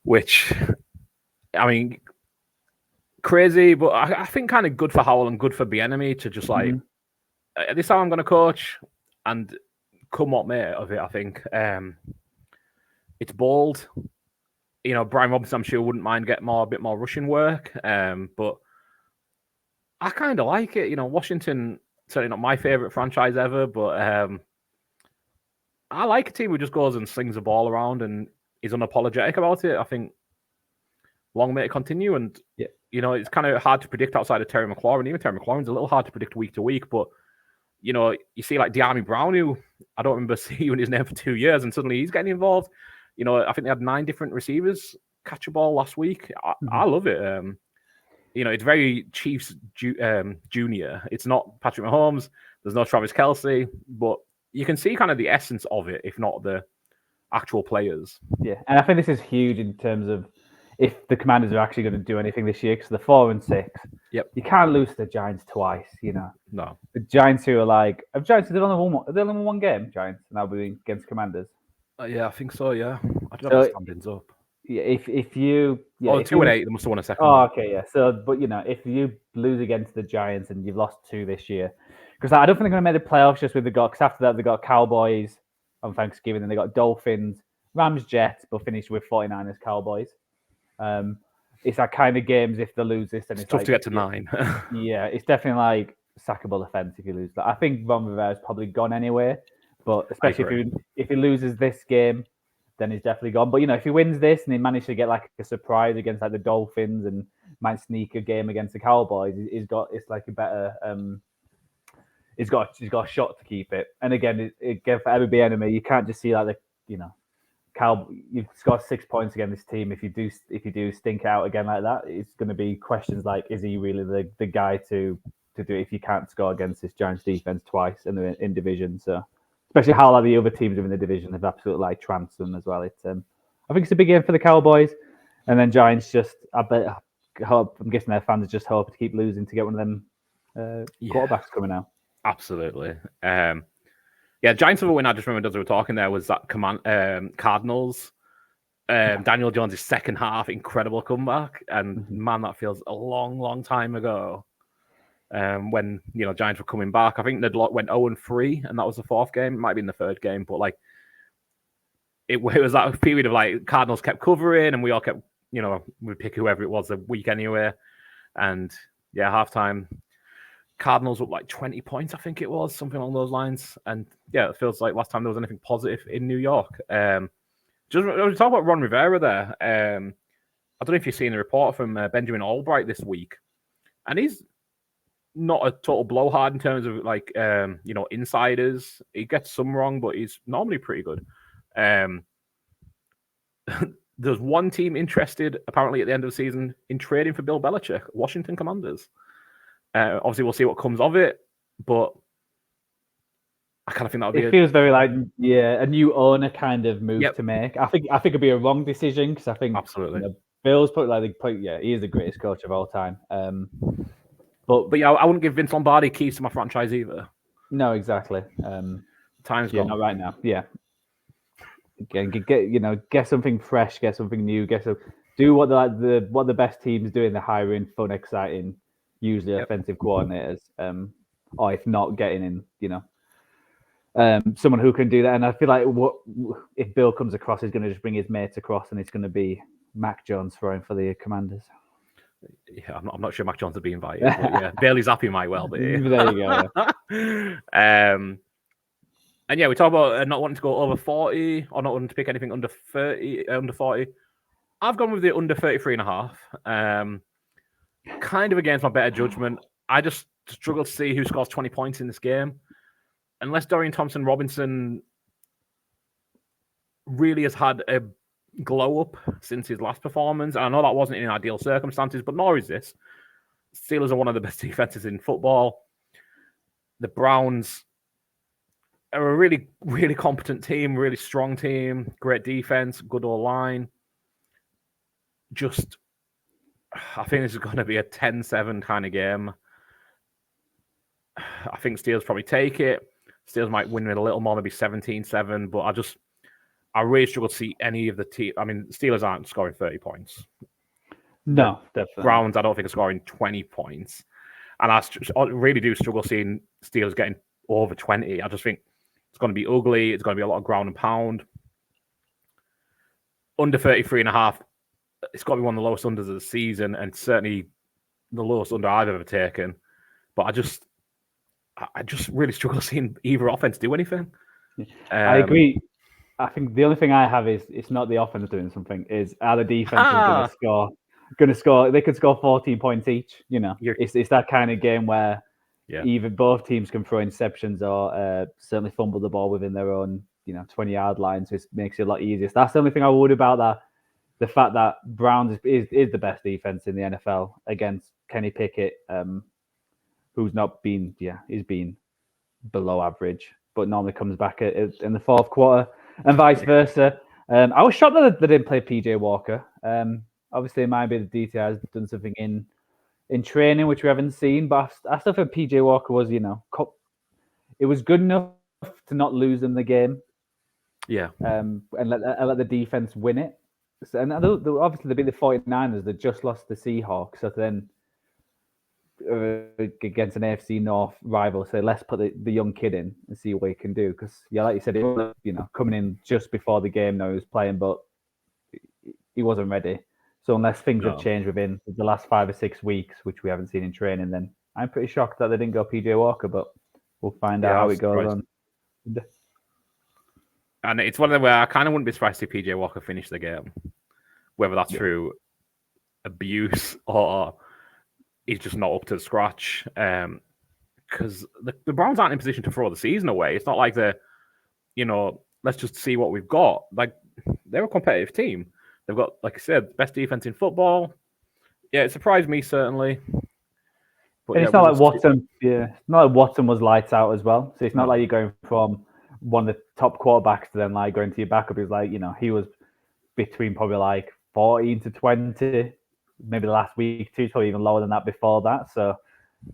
Which, I mean, crazy, but I think kind of good for Howell and good for Bieniemy to just like, this is how I'm going to coach, and come what may of it. I think it's bold. Brian Robinson, I'm sure, wouldn't mind getting a bit more rushing work, but I kind of like it. Washington, certainly not my favorite franchise ever, but I like a team who just goes and slings the ball around and is unapologetic about it. I think long may it continue. And, it's kind of hard to predict outside of Terry McLaurin. Even Terry McLaurin's a little hard to predict week to week. But, you see like De'Ami Brown, who I don't remember seeing his name for 2 years, and suddenly he's getting involved. I think they had 9 different receivers catch a ball last week. I love it. It's very Chiefs junior. It's not Patrick Mahomes. There's no Travis Kelce, but you can see kind of the essence of it, if not the actual players. Yeah, and I think this is huge in terms of if the Commanders are actually going to do anything this year, because they're 4-6. Yep. You can't lose to the Giants twice, No. The Giants who are like, they've only won one game, Giants, and that'll be against Commanders. Yeah, I think so, yeah. I don't know if standings up. if you 2-8, they must have won a second. Oh, okay, yeah. So, but if you lose against the Giants and you've lost 2 this year, because I don't think they're going to make the playoffs just with because after that they got Cowboys on Thanksgiving, then they got Dolphins, Rams, Jets, but finished with 49ers, Cowboys. It's that kind of games. If they lose this, then it's tough to get to 9. Yeah, it's definitely like sackable offense if you lose that. I think Ron Rivera's probably gone anyway, but especially if he loses this game, then he's definitely gone. But if he wins this and he managed to get like a surprise against like the Dolphins and might sneak a game against the Cowboys, it's like a better he's got a shot to keep it. And again, for every enemy, you can't just see like you've scored 6 points against this team. If you do stink out again like that, it's going to be questions like, is he really the guy to do it if you can't score against this Giants defense twice in division? So especially how the other teams within the division have absolutely trounced them as well. It's I think it's a big game for the Cowboys, and then Giants I'm guessing their fans are just hoping to keep losing to get one of them quarterbacks coming out. Absolutely. Giants have a win. I just remembered as we were talking there was that Cardinals. Daniel Jones' second half, incredible comeback. And man, that feels a long, long time ago. When Giants were coming back. I think they went 0-3, and that was the 4th game. It might be in the 3rd game, but it was that period of Cardinals kept covering, and we all kept, we pick whoever it was the week anyway. And halftime, Cardinals up 20 points, I think it was, something along those lines. And it feels like last time there was anything positive in New York. Just talk about Ron Rivera there. I don't know if you've seen the report from Benjamin Albright this week, and he's not a total blowhard in terms of insiders. He gets some wrong, but he's normally pretty good. There's one team interested, apparently, at the end of the season in trading for Bill Belichick, Washington Commanders. Obviously, we'll see what comes of it, but I kind of think that would be. It feels very a new owner kind of move to make. I think it'd be a wrong decision because I think absolutely Bill's he is the greatest coach of all time. But I wouldn't give Vince Lombardi keys to my franchise either. No, exactly. Time's gone. Not right now. Yeah. Again, get something fresh, get something new, do what the best teams do in the hiring, fun, exciting, usually offensive coordinators. Or if not, getting in, someone who can do that. And I feel like if Bill comes across, he's going to just bring his mates across, and it's going to be Mac Jones throwing for the Commanders. Yeah, I'm not sure Mac Jones would be invited. But Bailey Zappi might well be. There you go. And we talk about not wanting to go over 40 or not wanting to pick anything under 30, under 40. I've gone with the under 33.5. Kind of against my better judgment. I just struggle to see who scores 20 points in this game. Unless Dorian Thompson-Robinson really has had a glow up since his last performance. And I know that wasn't in ideal circumstances, but nor is this. Steelers are one of the best defenses in football. The Browns are a really, really competent team, really strong team, great defense, good O-line. I think this is going to be a 10-7 kind of game. I think Steelers probably take it. Steelers might win with a little more, maybe 17-7, but I really struggle to see any of the team. I mean, Steelers aren't scoring 30 points. No, definitely. Browns, I don't think are scoring 20 points. And I really do struggle seeing Steelers getting over 20. I just think it's going to be ugly. It's going to be a lot of ground and pound. Under 33.5, it's got to be one of the lowest unders of the season, and certainly the lowest under I've ever taken. But I just really struggle seeing either offense do anything. I agree. I think the only thing I have is it's not the offense doing something. Is are the defenses going to score? They could score 14 points each. It's that kind of game where either both teams can throw interceptions or certainly fumble the ball within their own 20-yard line. So it makes it a lot easier. So that's the only thing I would about that. The fact that Browns is the best defense in the NFL against Kenny Pickett, who's not been he's been below average, but normally comes back in the fourth quarter. And vice versa. I was shocked that they didn't play PJ Walker. Obviously, it might be the DT has done something in training, which we haven't seen. But I still think PJ Walker was, it was good enough to not lose them the game. Yeah. And let the defense win it. And obviously they'll be the 49ers that just lost the Seahawks. So then against an AFC North rival, so let's put the young kid in and see what he can do. Because like you said, it was, coming in just before the game. Now he was playing, but he wasn't ready. So unless things have changed within the last 5 or 6 weeks, which we haven't seen in training, then I'm pretty shocked that they didn't go PJ Walker. But we'll find out how it goes on. And it's one of them where I kind of wouldn't be surprised if PJ Walker finished the game, whether that's through abuse or he's just not up to scratch. Because the Browns aren't in position to throw the season away. It's not like let's just see what we've got. Like, they're a competitive team. They've got, like I said, best defense in football. Yeah, it surprised me, certainly. But and it's not like Watson. Yeah, it's not like Watson was lights out as well. So it's not like you're going from one of the top quarterbacks to then like going to your backup. He was like, he was between probably like 14 to 20, maybe the last week too, probably even lower than that before that. So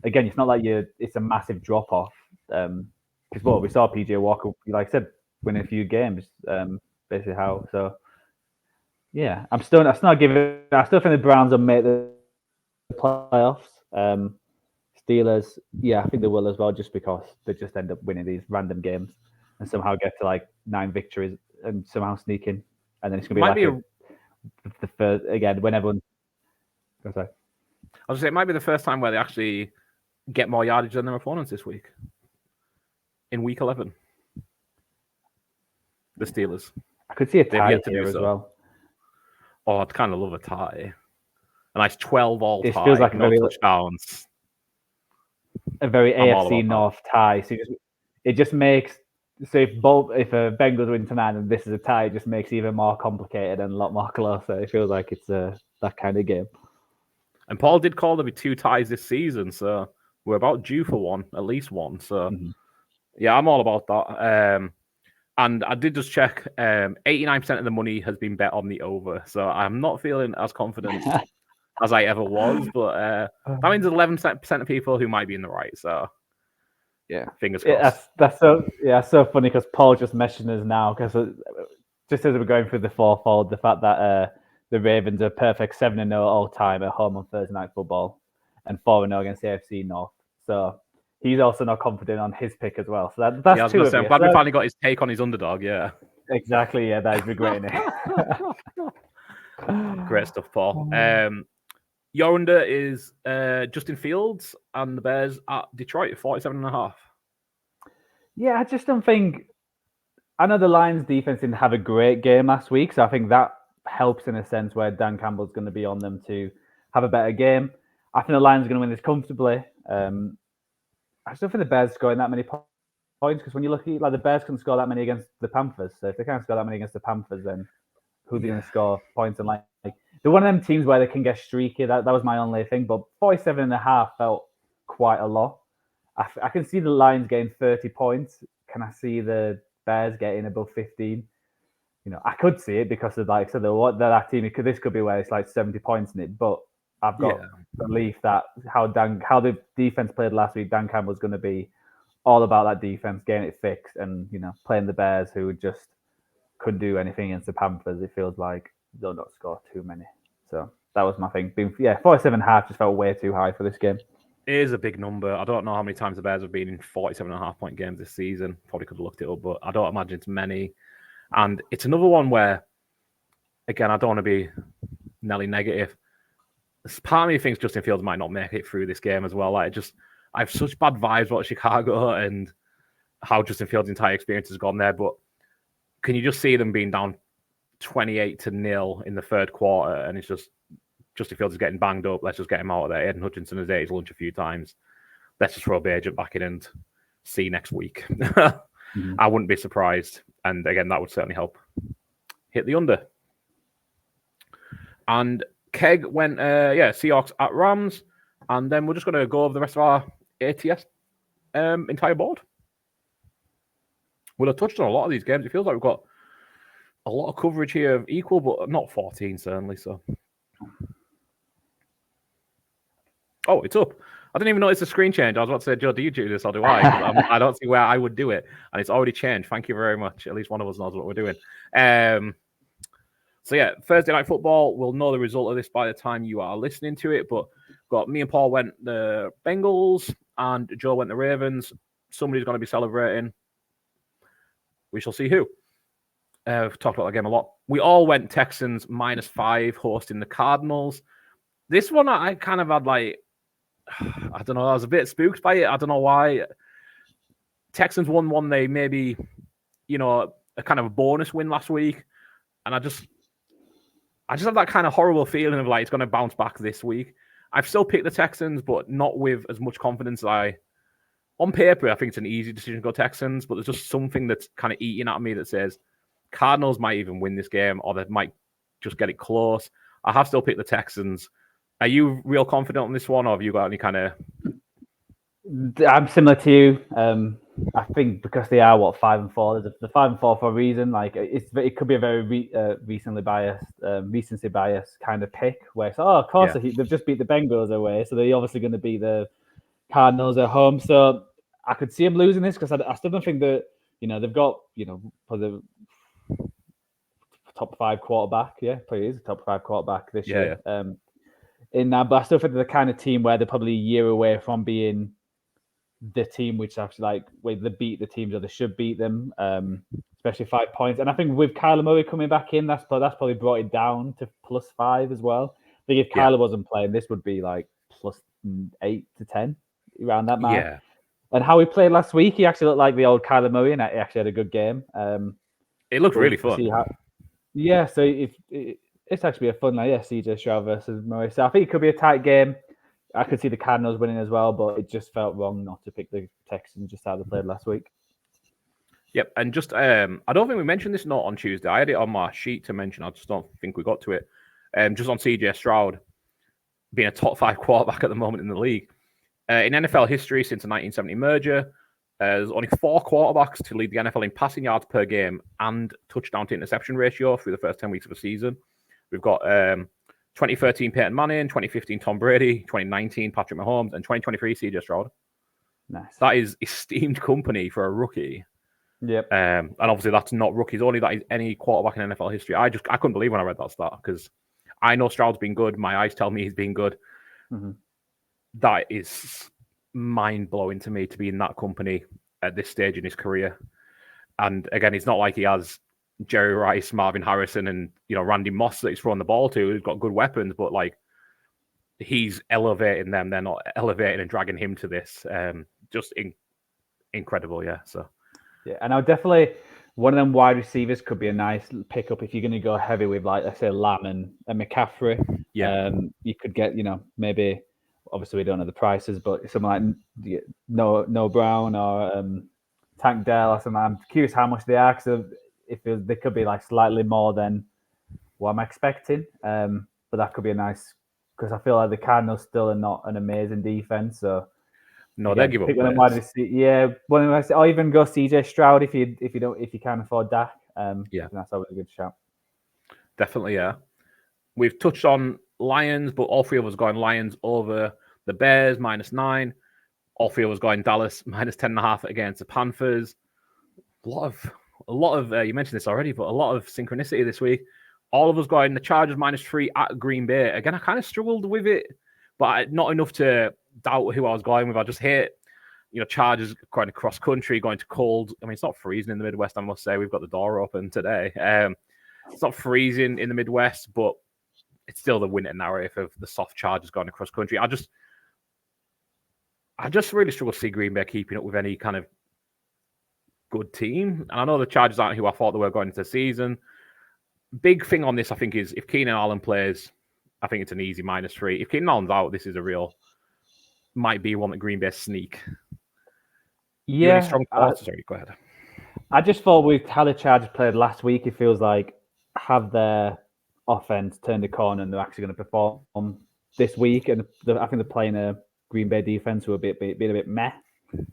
again, it's not like it's a massive drop off. Because what we saw PJ Walker, like I said, win a few games. Basically how. So yeah, I still think the Browns will make the playoffs. Steelers, yeah, I think they will as well, just because they just end up winning these random games and somehow get to like 9 victories and somehow sneak in, and then it's gonna be the first again when everyone. Oh, sorry. I was gonna say it might be the first time where they actually get more yardage than their opponents this week. In week 11, the Steelers. I could see a tie here as well. Oh, I'd kind of love a tie. A nice 12 all tie. It feels like no touchdowns. A very AFC North tie. So it just makes. So if Bengals win tonight and this is a tie, it just makes it even more complicated and a lot more closer. It feels like it's that kind of game. And Paul did call there be 2 ties this season, so we're about due for one, at least one. So yeah, I'm all about that. And I did just check. 89% of the money has been bet on the over, so I'm not feeling as confident as I ever was. But that means 11% of people who might be in the right. So yeah, fingers crossed. That's so funny because Paul just mentioned us now because just as we're going through the FourFold, the fact that the Ravens are perfect 7-0 all time at home on Thursday Night Football and 4-0 against the AFC North. So he's also not confident on his pick as well. So that's two of you. I'm glad we finally got his take on his underdog. Yeah, exactly. Yeah, that is regretting it. Great stuff, Paul. Your under is Justin Fields and the Bears at Detroit at 47.5. Yeah, I just don't think. I know the Lions defense didn't have a great game last week, so I think that helps in a sense where Dan Campbell's going to be on them to have a better game. I think the Lions are going to win this comfortably. I still think the Bears scoring that many points because when you look at the Bears can score that many against the Panthers. So if they can't score that many against the Panthers, then who's going to score points? And they're one of them teams where they can get streaky. That was my only thing. But 47.5 felt quite a lot. I can see the Lions getting 30 points. Can I see the Bears getting above 15? I could see it because of that team. This could be where it's like 70 points in it. But I've got belief that how the defense played last week, Dan Campbell's going to be all about that defense, getting it fixed, and playing the Bears who just couldn't do anything against the Panthers. It feels like they'll not score too many. So that was my thing. 47.5 just felt way too high for this game. It is a big number. I don't know how many times the Bears have been in 47.5 point games this season. Probably could have looked it up, but I don't imagine it's many. And it's another one where, again, I don't want to be Nelly negative. Part of me thinks Justin Fields might not make it through this game as well. I have such bad vibes about Chicago and how Justin Fields' entire experience has gone there. But can you just see them being down 28-0 in the third quarter? And it's just Justin Fields is getting banged up. Let's just get him out of there. Aiden Hutchinson has ate his lunch a few times. Let's just throw Bajent back in and see next week. I wouldn't be surprised. And again, that would certainly help hit the under. And Keg went, Seahawks at Rams. And then we're just going to go over the rest of our ATS entire board. We'll have touched on a lot of these games. It feels like we've got a lot of coverage here of equal, but not 14, certainly. So, oh, it's up. I didn't even notice the screen change. I was about to say, Joe, do you do this or do I? I don't see where I would do it. And it's already changed. Thank you very much. At least one of us knows what we're doing. So yeah, Thursday Night Football. We'll know the result of this by the time you are listening to it. But got me and Paul went the Bengals, and Joe went the Ravens. Somebody's going to be celebrating. We shall see who. We've talked about that game a lot. We all went Texans -5 hosting the Cardinals. This one I kind of had I don't know. I was a bit spooked by it. I don't know why. Texans won one. They maybe, a kind of a bonus win last week, and I just have that kind of horrible feeling of it's going to bounce back this week. I've still picked the Texans, but not with as much confidence as on paper, I think it's an easy decision to go Texans, but there's just something that's kind of eating at me that says Cardinals might even win this game, or they might just get it close. I have still picked the Texans. Are you real confident on this one, or have you got any kind of... I'm similar to you. I think because they are 5-4, there's the 5-4 for a reason. It could be a very recency biased kind of pick where it's of course they've just beat the Bengals away, so they're obviously going to beat the Cardinals at home. So I could see them losing this because I still don't think that they've got for the top 5 quarterback. Yeah, probably is a top 5 quarterback this year. In that, but I still think they're the kind of team where they're probably a year away from being the team which actually where they beat the teams or they should beat them, especially 5 points. And I think with Kyler Murray coming back in, that's probably brought it down to +5 as well. I think if Kyler wasn't playing, this would be +8 to 10 around that mark. Yeah. And how he played last week, he actually looked like the old Kyler Murray, and he actually had a good game. It looked really fun. So it's actually a fun CJ Stroud versus Murray. So I think it could be a tight game. I could see the Cardinals winning as well, but it just felt wrong not to pick the Texans just how they played last week. Yep, and just I don't think we mentioned this note on Tuesday. I had it on my sheet to mention. I just don't think we got to it. Just on CJ Stroud being a top 5 quarterback at the moment in the league. In NFL history, since the 1970 merger, there's only 4 quarterbacks to lead the NFL in passing yards per game and touchdown to interception ratio through the first 10 weeks of a season. We've got 2013 Peyton Manning, 2015 Tom Brady, 2019 Patrick Mahomes, and 2023 CJ Stroud. Nice. That is esteemed company for a rookie. Yep. And obviously that's not rookies only. That is any quarterback in NFL history. I couldn't believe when I read that stat because I know Stroud's been good. My eyes tell me he's been good. Mm-hmm. That is mind-blowing to me to be in that company at this stage in his career. And again, it's not like he has Jerry Rice, Marvin Harrison, and Randy Moss that he's throwing the ball to. He's got good weapons, but he's elevating them. They're not elevating and dragging him to this. Just incredible, yeah. So yeah, and I would definitely one of them wide receivers could be a nice pickup if you're going to go heavy with let's say Lamb and McCaffrey. Yeah, you could get maybe obviously we don't know the prices, but someone like No Brown or Tank Dell or something. I'm curious how much they are because they could be slightly more than what I'm expecting. But that could be a nice because I feel like the Cardinals still are not an amazing defense. So no, they give up. Or even go CJ Stroud if you can't afford Dak. That's always a good shout. Definitely, yeah. We've touched on Lions, but all 3 of us going Lions over the Bears -9. All 3 of us going Dallas -10.5 against the Panthers. A lot of you mentioned this already, but a lot of synchronicity this week. All of us going the Chargers -3 at Green Bay. Again, I kind of struggled with it, but not enough to doubt who I was going with. I just hate, Chargers going across country, going to cold. I mean, it's not freezing in the Midwest, I must say. We've got the door open today. It's not freezing in the Midwest, but it's still the winter narrative of the soft Chargers going across country. I just really struggle to see Green Bay keeping up with any kind of good team. And I know the Chargers aren't who I thought they were going into the season. Big thing on this, I think, is if Keenan Allen plays, I think it's an easy -3. If Keenan Allen's out, this is might be one that Green Bay sneak. Yeah. Strong thoughts? Sorry, go ahead. I just thought with how the Chargers played last week, it feels like have their offense turned the corner and they're actually going to perform this week. And I think they're playing a Green Bay defense who are being a bit meh.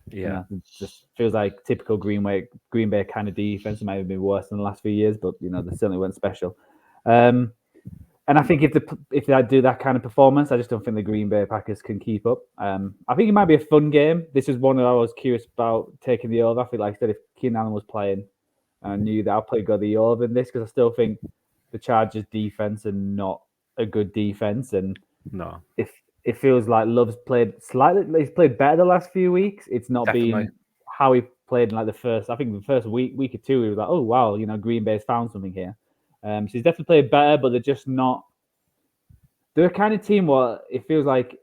Yeah. It just feels like typical Green Bay kind of defense. It might have been worse than the last few years, but they certainly weren't special. And I think if they do that kind of performance, I just don't think the Green Bay Packers can keep up. I think it might be a fun game. This is one that I was curious about taking the over. I feel like I said if Keenan Allen was playing, I knew that I'll probably go the over in this because I still think the Chargers defense are not a good defense, and No, if it feels like Love's played slightly, he's played better the last few weeks. It's not definitely. been how he played in like the first week or two. He was like, oh wow, Green Bay's found something here. So he's definitely played better, but they're just not. They're a kind of team where it feels like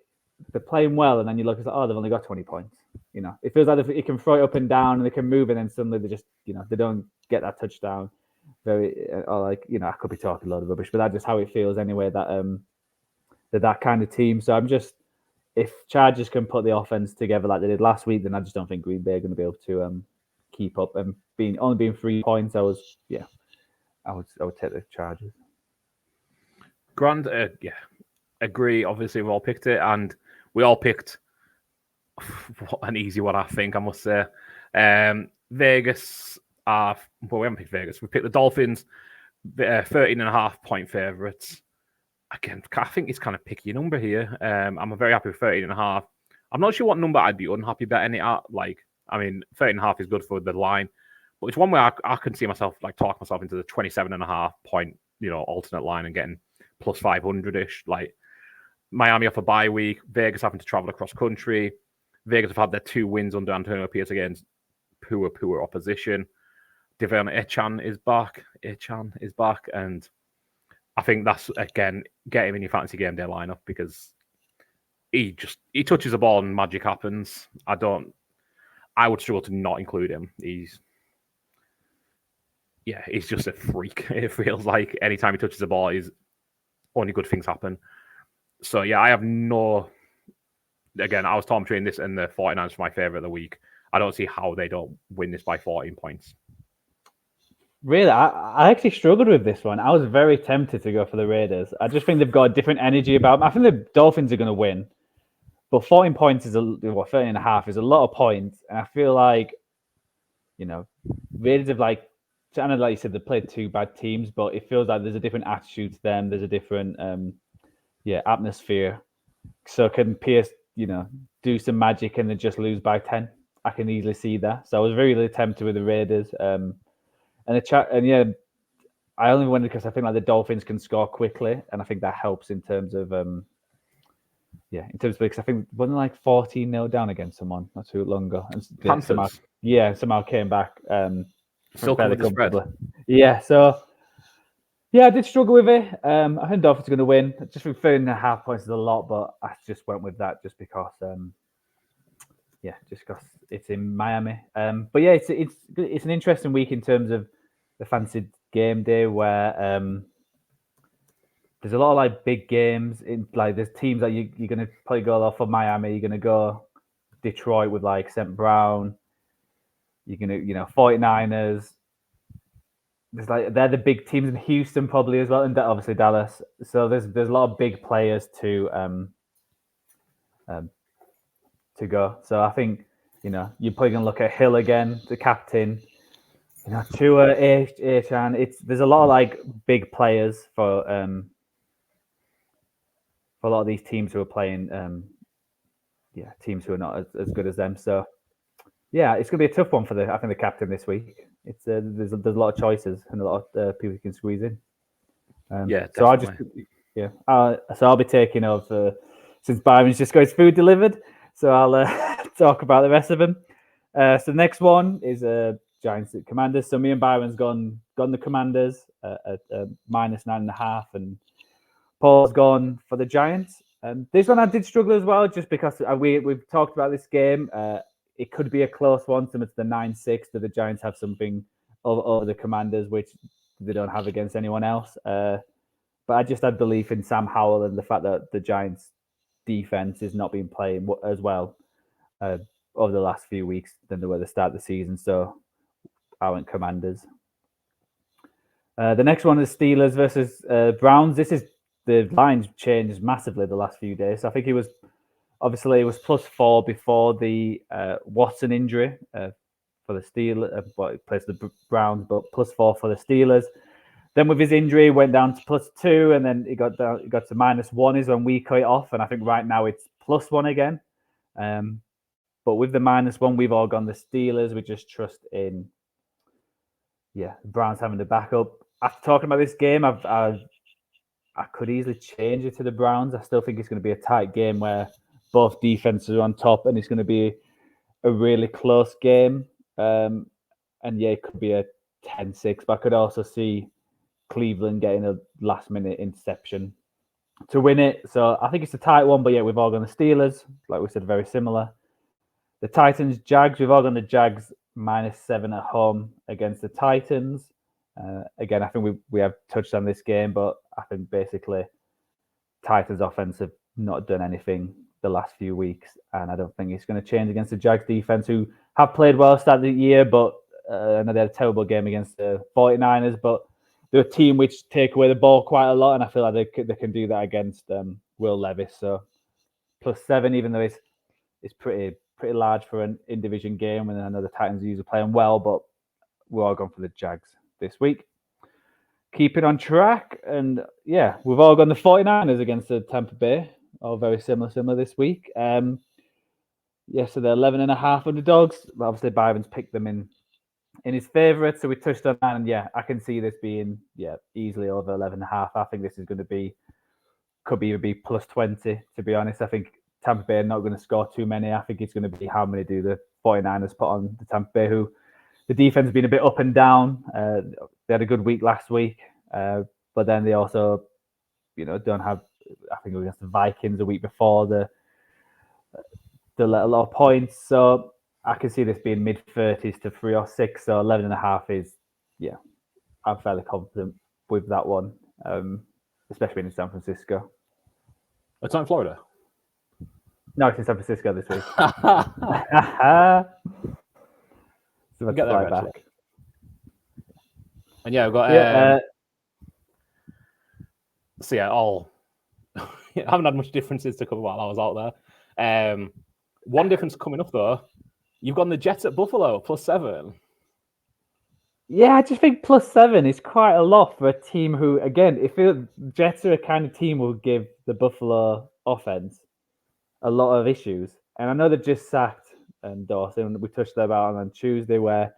they're playing well, and then you look and say, oh, they've only got 20 points. It feels like it can throw it up and down, and they can move, and then suddenly they just, they don't get that touchdown. I could be talking a lot of rubbish, but that's just how it feels anyway. That kind of team. So I'm just, if Chargers can put the offense together like they did last week, then I just don't think Green Bay are going to be able to keep up. And only being 3 points, I would take the Chargers. Grand, agree. Obviously, we all picked it, and we all picked an easy one, I think, I must say. Vegas we haven't picked Vegas. We picked the Dolphins, 13.5-point favorites. Again, I think it's kind of picky number here. I'm very happy with 13.5. I'm not sure what number I'd be unhappy betting it at. 13.5 is good for the line, but it's one where I can see myself talking myself into the 27.5-point, alternate line and getting plus 500-ish. Miami off a bye week, Vegas having to travel across country. Vegas have had their 2 wins under Antonio Pierce against poor opposition. Devon Echan is back, and I think that's, again, get him in your fantasy game day lineup because he touches the ball and magic happens. I would struggle to not include him. He's just a freak. It feels like anytime he touches the ball, only good things happen. So I have no. Again, I was torn between this and the 49ers for my favorite of the week. I don't see how they don't win this by 14 points. Really, I actually struggled with this one. I was very tempted to go for the Raiders. I just think they've got a different energy about them. I think the Dolphins are going to win, but 14 points is 13.5 is a lot of points, and I feel like, Raiders have I know, like you said, they played 2 bad teams, but it feels like there's a different attitude to them. There's a different, atmosphere. So can Pierce, do some magic and then just lose by 10? I can easily see that. So I was really tempted with the Raiders. I only wondered because I think the Dolphins can score quickly, and I think that helps in terms of because I think wasn't 14-0 down against someone not too long ago, and somehow came back. Still covered the spread. Yeah, so I did struggle with it. I think Dolphins are going to win. Just with 13.5 points is a lot, but I just went with that just because. Just because it's in Miami. But yeah, it's an interesting week in terms of the fantasy game day where there's a lot of big games in there's teams that you're going to probably go off for Miami. You're going to go Detroit with St. Brown. You're going to 49ers. There's they're the big teams in Houston probably as well, and obviously Dallas. So there's a lot of big players to go. So I think you're probably going to look at Hill again, the captain. Tua, Achan. There's a lot of big players for a lot of these teams who are playing. Teams who are not as good as them. So it's going to be a tough one for the captain this week. It's there's a lot of choices and a lot of people you can squeeze in. Definitely. So I'll be taking over since Byron's just got his food delivered. So I'll talk about the rest of them. So the next one is Giants at Commanders. So me and Byron's gone the Commanders at minus 9.5, and Paul's gone for the Giants. This one I did struggle as well, just because we've talked about this game. It could be a close one, similar to the 9-6. Do the Giants have something over the Commanders, which they don't have against anyone else? But I just had belief in Sam Howell and the fact that the Giants' defense is not been playing as well over the last few weeks than they were at the start of the season. So I went Commanders. The next one is Steelers versus Browns. The lines changed massively the last few days. I think it was +4 before the Watson injury for the Steelers. It plays the Browns, but +4 for the Steelers. Then with his injury, it went down to +2, and then it got to -1 is when we cut it off. And I think right now it's +1 again. But with the -1, we've all gone the Steelers. We just trust in, the Browns having the backup. after talking about this game, I could easily change it to the Browns. I still think it's going to be a tight game where both defenses are on top, and it's going to be a really close game. And yeah, it could be a 10-6, but I could also see Cleveland getting a last-minute interception to win it. So I think it's a tight one, but yeah, we've all gone the Steelers. Like we said, very similar. The Titans, Jags, we've all gone the Jags -7 at home against the Titans. Again, I think we have touched on this game, but I think basically Titans offense have not done anything the last few weeks, and I don't think it's going to change against the Jags defense, who have played well start of the year, but I know they had a terrible game against the 49ers, but they're a team which take away the ball quite a lot, and I feel like they can do that against Will Levis. So +7, even though it's pretty large for an in-division game, and I know the Titans are usually playing well, but we're all going for the Jags this week. Keeping on track, and yeah, we've all gone the 49ers against the Tampa Bay, all very similar this week. Yeah, so they're 11.5 underdogs. Obviously, Byron's picked them in his favourite, so we touched on that, and yeah, I can see this being easily over 11.5. I think this is going to could even be +20, to be honest. I think Tampa Bay are not going to score too many. I think it's going to be how many do the 49ers put on the Tampa Bay, who the defense has been a bit up and down. They had a good week last week, but then they also, don't have. I think it was against the Vikings the week before. They let a lot of points, so I can see this being mid-30s to 3 or 6. So 11.5 is, I'm fairly confident with that one, especially in San Francisco. It's not in Florida. No, it's in San Francisco this week. So get that back. Actually. And yeah, we've got so yeah, all I haven't had much differences to cover while I was out there. One difference coming up though, you've got the Jets at Buffalo +7. Yeah, I just think +7 is quite a lot for a team who, again, if Jets are a kind of team who will give the Buffalo offense a lot of issues. And I know they just sacked Dawson. We touched about on Tuesday where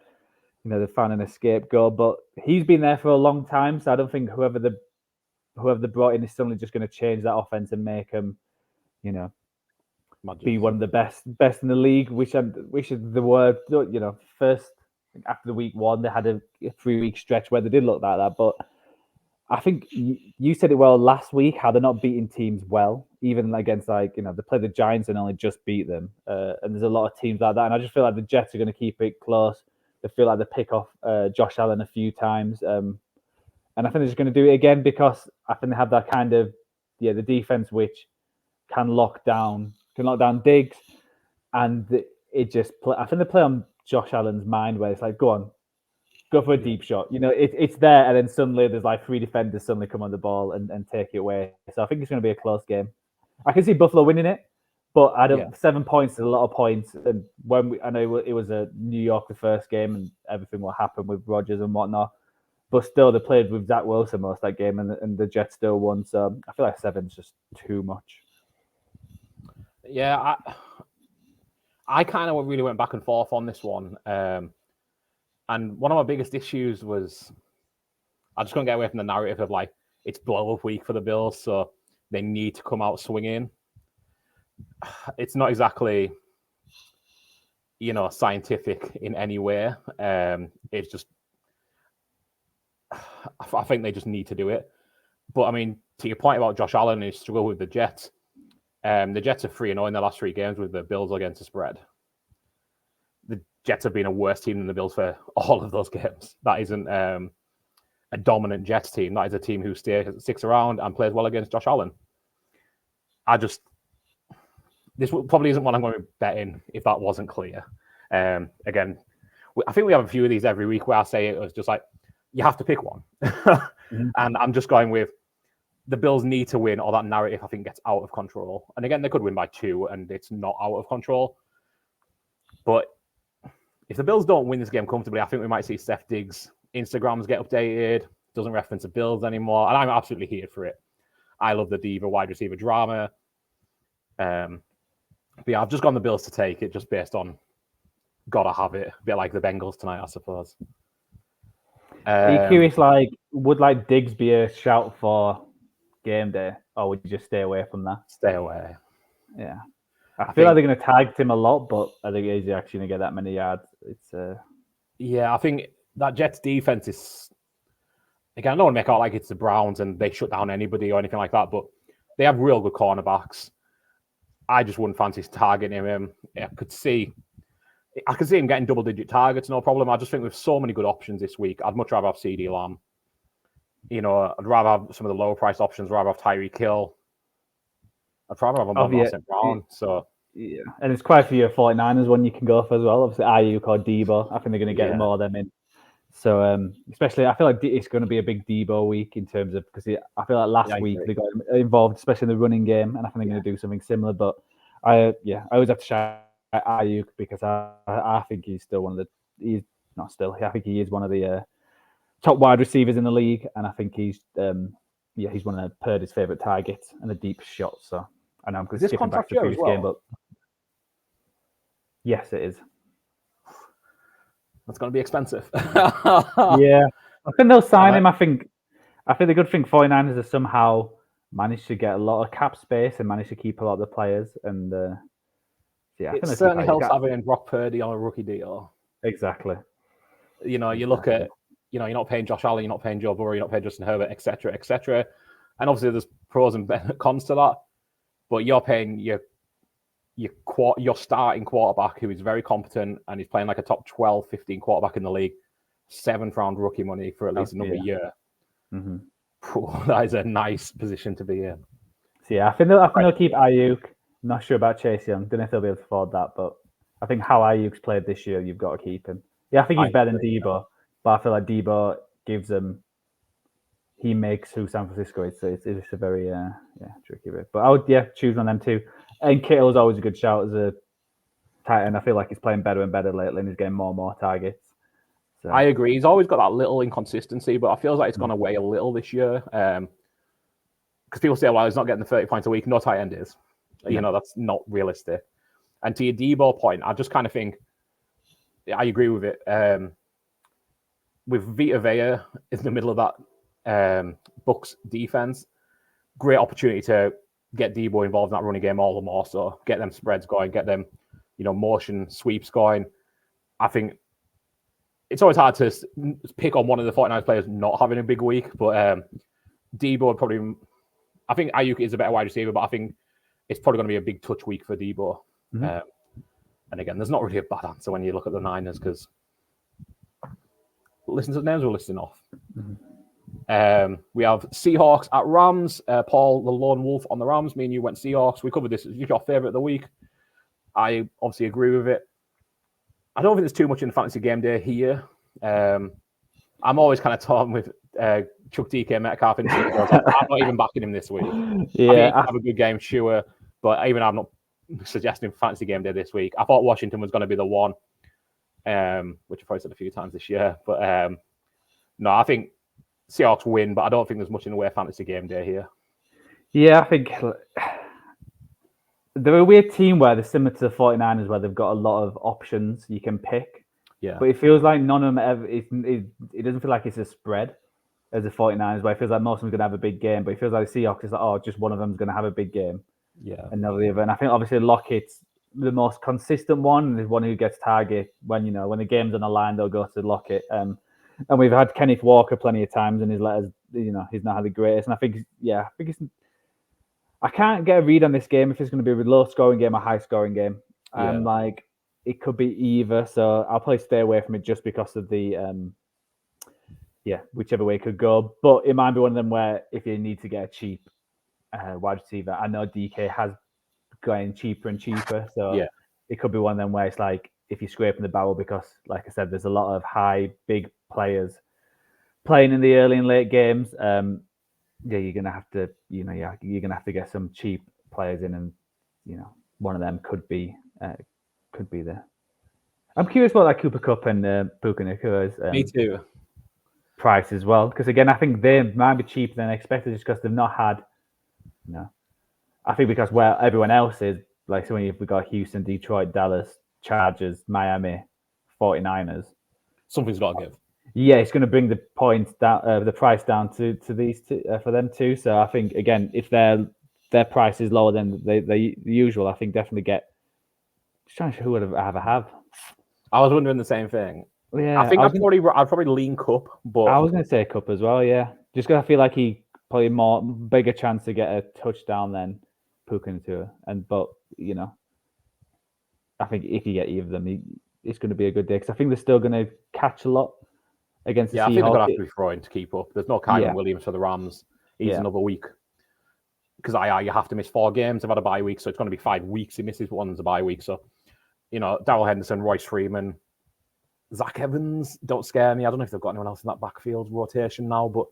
they found an scapegoat, but he's been there for a long time, so I don't think whoever they brought in is suddenly just going to change that offense and make them, be one of the best in the league. Which is the word, first after the week one, they had a 3-week stretch where they did look like that, but I think you said it well last week, how they're not beating teams well, even against they play the Giants and only just beat them. And there's a lot of teams like that. And I just feel like the Jets are going to keep it close. They feel like they pick off Josh Allen a few times. And I think they're just going to do it again because I think they have that kind of, the defense which can lock down Diggs. And it just, I think they play on Josh Allen's mind where it's like, go for a deep shot. It's there, and then suddenly there's 3 defenders suddenly come on the ball and take it away. So I think it's going to be a close game. I can see Buffalo winning it, but 7 points is a lot of points. And I know it was a New York the first game, and everything what happened with Rodgers and whatnot, but still they played with Zach Wilson most of that game, and the Jets still won. So I feel like 7's just too much. Yeah, I kind of really went back and forth on this one. And one of my biggest issues was I just couldn't get away from the narrative of it's blow-up week for the Bills, so they need to come out swinging. It's not exactly, scientific in any way. It's just, I think they just need to do it. But I mean, to your point about Josh Allen, who struggled with the Jets are 3-0 in their last 3 games with the Bills against the spread. The Jets have been a worse team than the Bills for all of those games. That isn't a dominant Jets team. That is a team who sticks around and plays well against Josh Allen. This probably isn't one I'm going to be betting if that wasn't clear. Again, I think we have a few of these every week where I say it was just you have to pick one. And I'm just going with the Bills need to win, or that narrative I think gets out of control. And again, they could win by 2 and it's not out of control. But if the Bills don't win this game comfortably, I think we might see Steph Diggs' Instagrams get updated, doesn't reference the Bills anymore, and I'm absolutely here for it. I love the diva wide receiver drama. But yeah, I've just gone the Bills to take it just based on gotta have it. A bit like the Bengals tonight, I suppose. Are you curious, would like Diggs be a shout for game day, or would you just stay away from that? Stay away. Yeah, I feel like they're going to target him a lot, but I think is he actually going to get that many yards? It's Yeah, I think that Jets defense is. Again, I don't want to make out like it's the Browns and they shut down anybody or anything like that, but they have real good cornerbacks. I just wouldn't fancy targeting him. I could see him getting double-digit targets, no problem. I just think with so many good options this week, I'd much rather have CD Lamb. You know, I'd rather have some of the lower-priced options, rather have Tyreek Hill. I'd rather have a more St. Brown. So yeah, and there's quite a few 49ers one you can go for as well. Obviously, Ayuk or Debo. I think they're going to get more of them in. So, especially, I feel like it's going to be a big Debo week in terms of because I feel like last week they got involved, especially in the running game, and I think they're going to do something similar. But I always have to shout at Ayuk because I think he's still one of the I think he is one of the top wide receivers in the league, and I think he's he's one of Purdy's favorite targets and the deep shots. So I know I'm going to skip back to the previous game, but yes, it is. That's going to be expensive. Yeah. I think they'll sign him. I think the good thing 49ers have somehow managed to get a lot of cap space and managed to keep a lot of the players. And it certainly helps having Brock Purdy on a rookie deal. Exactly. You know, you look at, you're not paying Josh Allen, you're not paying Joe Burrow, you're not paying Justin Herbert, etc., etc. And obviously there's pros and cons to that. But you're paying your starting quarterback who is very competent and he's playing like a top 12, 15 quarterback in the league, 7th round rookie money for at least another year. Mm-hmm. That is a nice position to be in. So I think they'll keep Ayuk. I'm not sure about Chase Young. Don't know if they'll be able to afford that, but I think how Ayuk's played this year, you've got to keep him. Yeah, I think he's better than Debo, but I feel like Debo gives them. He makes who San Francisco is. So it's a very tricky bit. But I would choose one of them too. And Kittle's always a good shout as a tight end. I feel like he's playing better and better lately, and he's getting more and more targets. So. I agree. He's always got that little inconsistency, but I feel like it's gone away a little this year. Because people say, well, he's not getting the 30 points a week. No tight end is. You know, that's not realistic. And to your Debo point, I just kind of think, I agree with it. With Vita Vea in the middle of that Bucs defense, great opportunity to get Debo involved in that running game all the more. So get them spreads going, get them, motion sweeps going. I think it's always hard to pick on one of the 49 players not having a big week, but Debo would probably. I think Ayuk is a better wide receiver, but I think it's probably going to be a big touch week for Debo. Mm-hmm. And again, there's not really a bad answer when you look at the Niners because listen to the names we're listing off. Mm-hmm. We have Seahawks at Rams. Paul, the lone wolf on the Rams. Me and you went Seahawks. We covered this. It's your favorite of the week. I obviously agree with it. I don't think there's too much in Fantasy Game Day here. I'm always kind of torn with Chuck DK Metcalf. I'm not even backing him this week. Yeah, I have a good game, sure, but even I'm not suggesting Fantasy Game Day this week. I thought Washington was going to be the one, which I've probably said a few times this year. But no, I think Seahawks win, but I don't think there's much in the way of Fantasy Game Day here. Yeah, I think they're a weird team where they're similar to the 49ers, where they've got a lot of options you can pick. Yeah. But it feels like none of them ever. It doesn't feel like it's a spread as the 49ers, where it feels like most of them are going to have a big game. But it feels like the Seahawks is like, just one of them is going to have a big game. Yeah. And not the other. And I think obviously Lockett's the most consistent one. The one who gets target when the game's on the line, they'll go to Lockett. And we've had Kenneth Walker plenty of times, and his letters, he's not had the greatest. And I think it's. I can't get a read on this game if it's going to be a low scoring game or high scoring game. Like it could be either. So I'll probably stay away from it just because of the whichever way it could go. But it might be one of them where if you need to get a cheap wide receiver, I know DK has going cheaper and cheaper. So it could be one of them where it's like if you're scraping the barrel because, like I said, there's a lot of high, big players playing in the early and late games. You're gonna have to, you're gonna have to get some cheap players in, and one of them could be there. I'm curious about that Cooper Kupp and Puka Nakua's Me too. Price as well, because again, I think they might be cheaper than expected just because they've not had, I think because where everyone else is, like so when we've got Houston, Detroit, Dallas, Chargers, Miami, 49ers. Something's got to give. Yeah, it's going to bring the points down, the price down to these two for them too. So I think again, if their price is lower than the usual, I think definitely get. Just trying to who would I have? I was wondering the same thing. Yeah, I think I'd probably lean Cup, but I was going to say Cup as well. Yeah, just because I feel like he probably bigger chance to get a touchdown than Puka Nacua. But I think if you get either of them, it's going to be a good day because I think they're still going to catch a lot against the Seahawks. I think they're going to have to be throwing to keep up. There's no Kyron Williams for the Rams. He's another week. Because you have to miss 4 games. They've had a bye week, so it's going to be 5 weeks. He misses one's a bye week. So, Darrell Henderson, Royce Freeman, Zach Evans don't scare me. I don't know if they've got anyone else in that backfield rotation now, but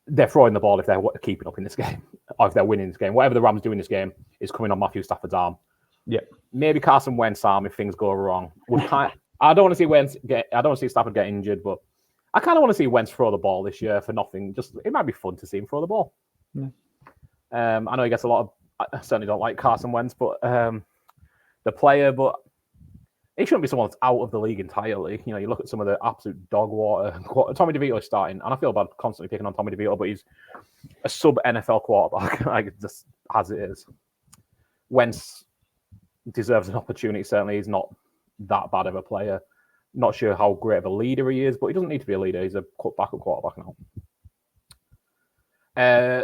they're throwing the ball if they're keeping up in this game, or if they're winning this game. Whatever the Rams do in this game is coming on Matthew Stafford's arm. Yeah, maybe Carson Wentz's arm if things go wrong. I don't want to see Wentz I don't want to see Stafford get injured, but I kind of want to see Wentz throw the ball this year for nothing. Just it might be fun to see him throw the ball. Yeah. I know he gets a lot of. I certainly don't like Carson Wentz, but the player, but he shouldn't be someone that's out of the league entirely. You look at some of the absolute dog water. Tommy DeVito is starting, and I feel bad constantly picking on Tommy DeVito, but he's a sub NFL quarterback, like just as it is. Wentz deserves an opportunity. Certainly, he's not that bad of a player. Not sure how great of a leader he is, but he doesn't need to be a leader. He's a backup quarterback now.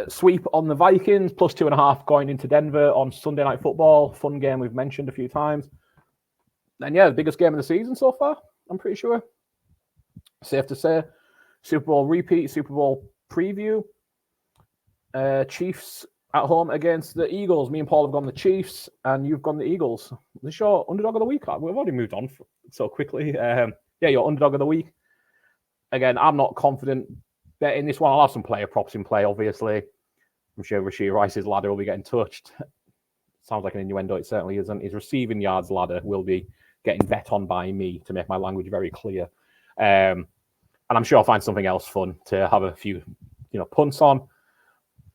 Sweep on the Vikings, plus 2.5 going into Denver on Sunday Night Football. Fun game we've mentioned a few times. And the biggest game of the season so far, I'm pretty sure. Safe to say. Super Bowl repeat, Super Bowl preview. Chiefs at home against the Eagles. Me and Paul have gone the Chiefs, and you've gone the Eagles. Is this your underdog of the week? We've already moved on so quickly. Your underdog of the week. Again, I'm not confident betting this one. I'll have some player props in play, obviously. I'm sure Rashee Rice's ladder will be getting touched. Sounds like an innuendo. It certainly isn't. His receiving yards ladder will be getting bet on by me, to make my language very clear. And I'm sure I'll find something else fun to have a few, punts on.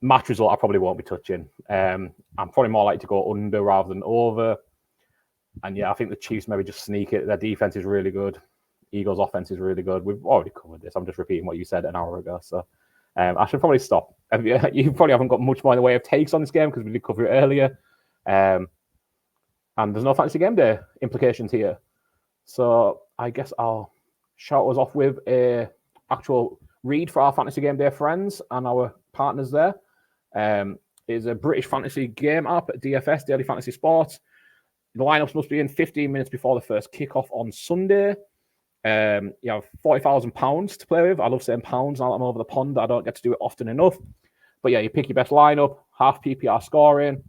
Match result, I probably won't be touching. I'm probably more likely to go under rather than over. And I think the Chiefs maybe just sneak it. Their defense is really good. Eagles' offense is really good. We've already covered this. I'm just repeating what you said an hour ago. So I should probably stop. You probably haven't got much more in the way of takes on this game because we did cover it earlier. And there's no Fantasy Game Day implications here. So I guess I'll shout us off with a actual read for our Fantasy Game Day friends and our partners there. Is a British fantasy game app at DFS, Daily Fantasy Sports. The lineups must be in 15 minutes before the first kickoff on Sunday. You have £40,000 to play with. I love saying pounds now that I'm over the pond. I don't get to do it often enough. But you pick your best lineup, half PPR scoring.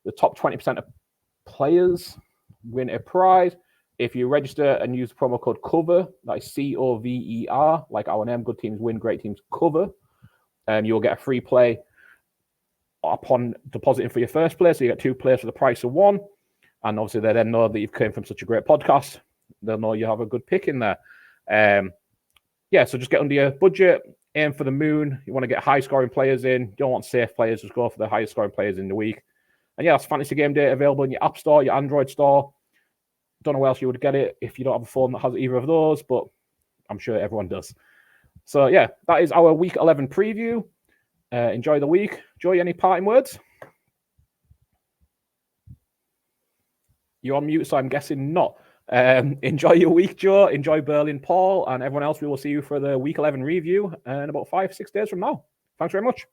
The top 20% of players win a prize. If you register and use the promo code COVER, that is COVER, like our name, good teams win, great teams cover, you'll get a free play upon depositing for your first play. So you get 2 players for the price of 1. And obviously they then know that you've came from such a great podcast. They'll know you have a good pick in there. So just get under your budget, aim for the moon. You want to get high-scoring players in. You don't want safe players, just go for the highest-scoring players in the week. And that's Fantasy Game Day available in your App Store, your Android store. Don't know where else you would get it if you don't have a phone that has either of those, but I'm sure everyone does. So, that is our Week 11 preview. Enjoy the week. Joey, any parting words? You're on mute, so I'm guessing not. Enjoy your week, Joe. Enjoy Berlin, Paul, and everyone else. We will see you for the Week 11 review in about 5-6 days from now. Thanks very much.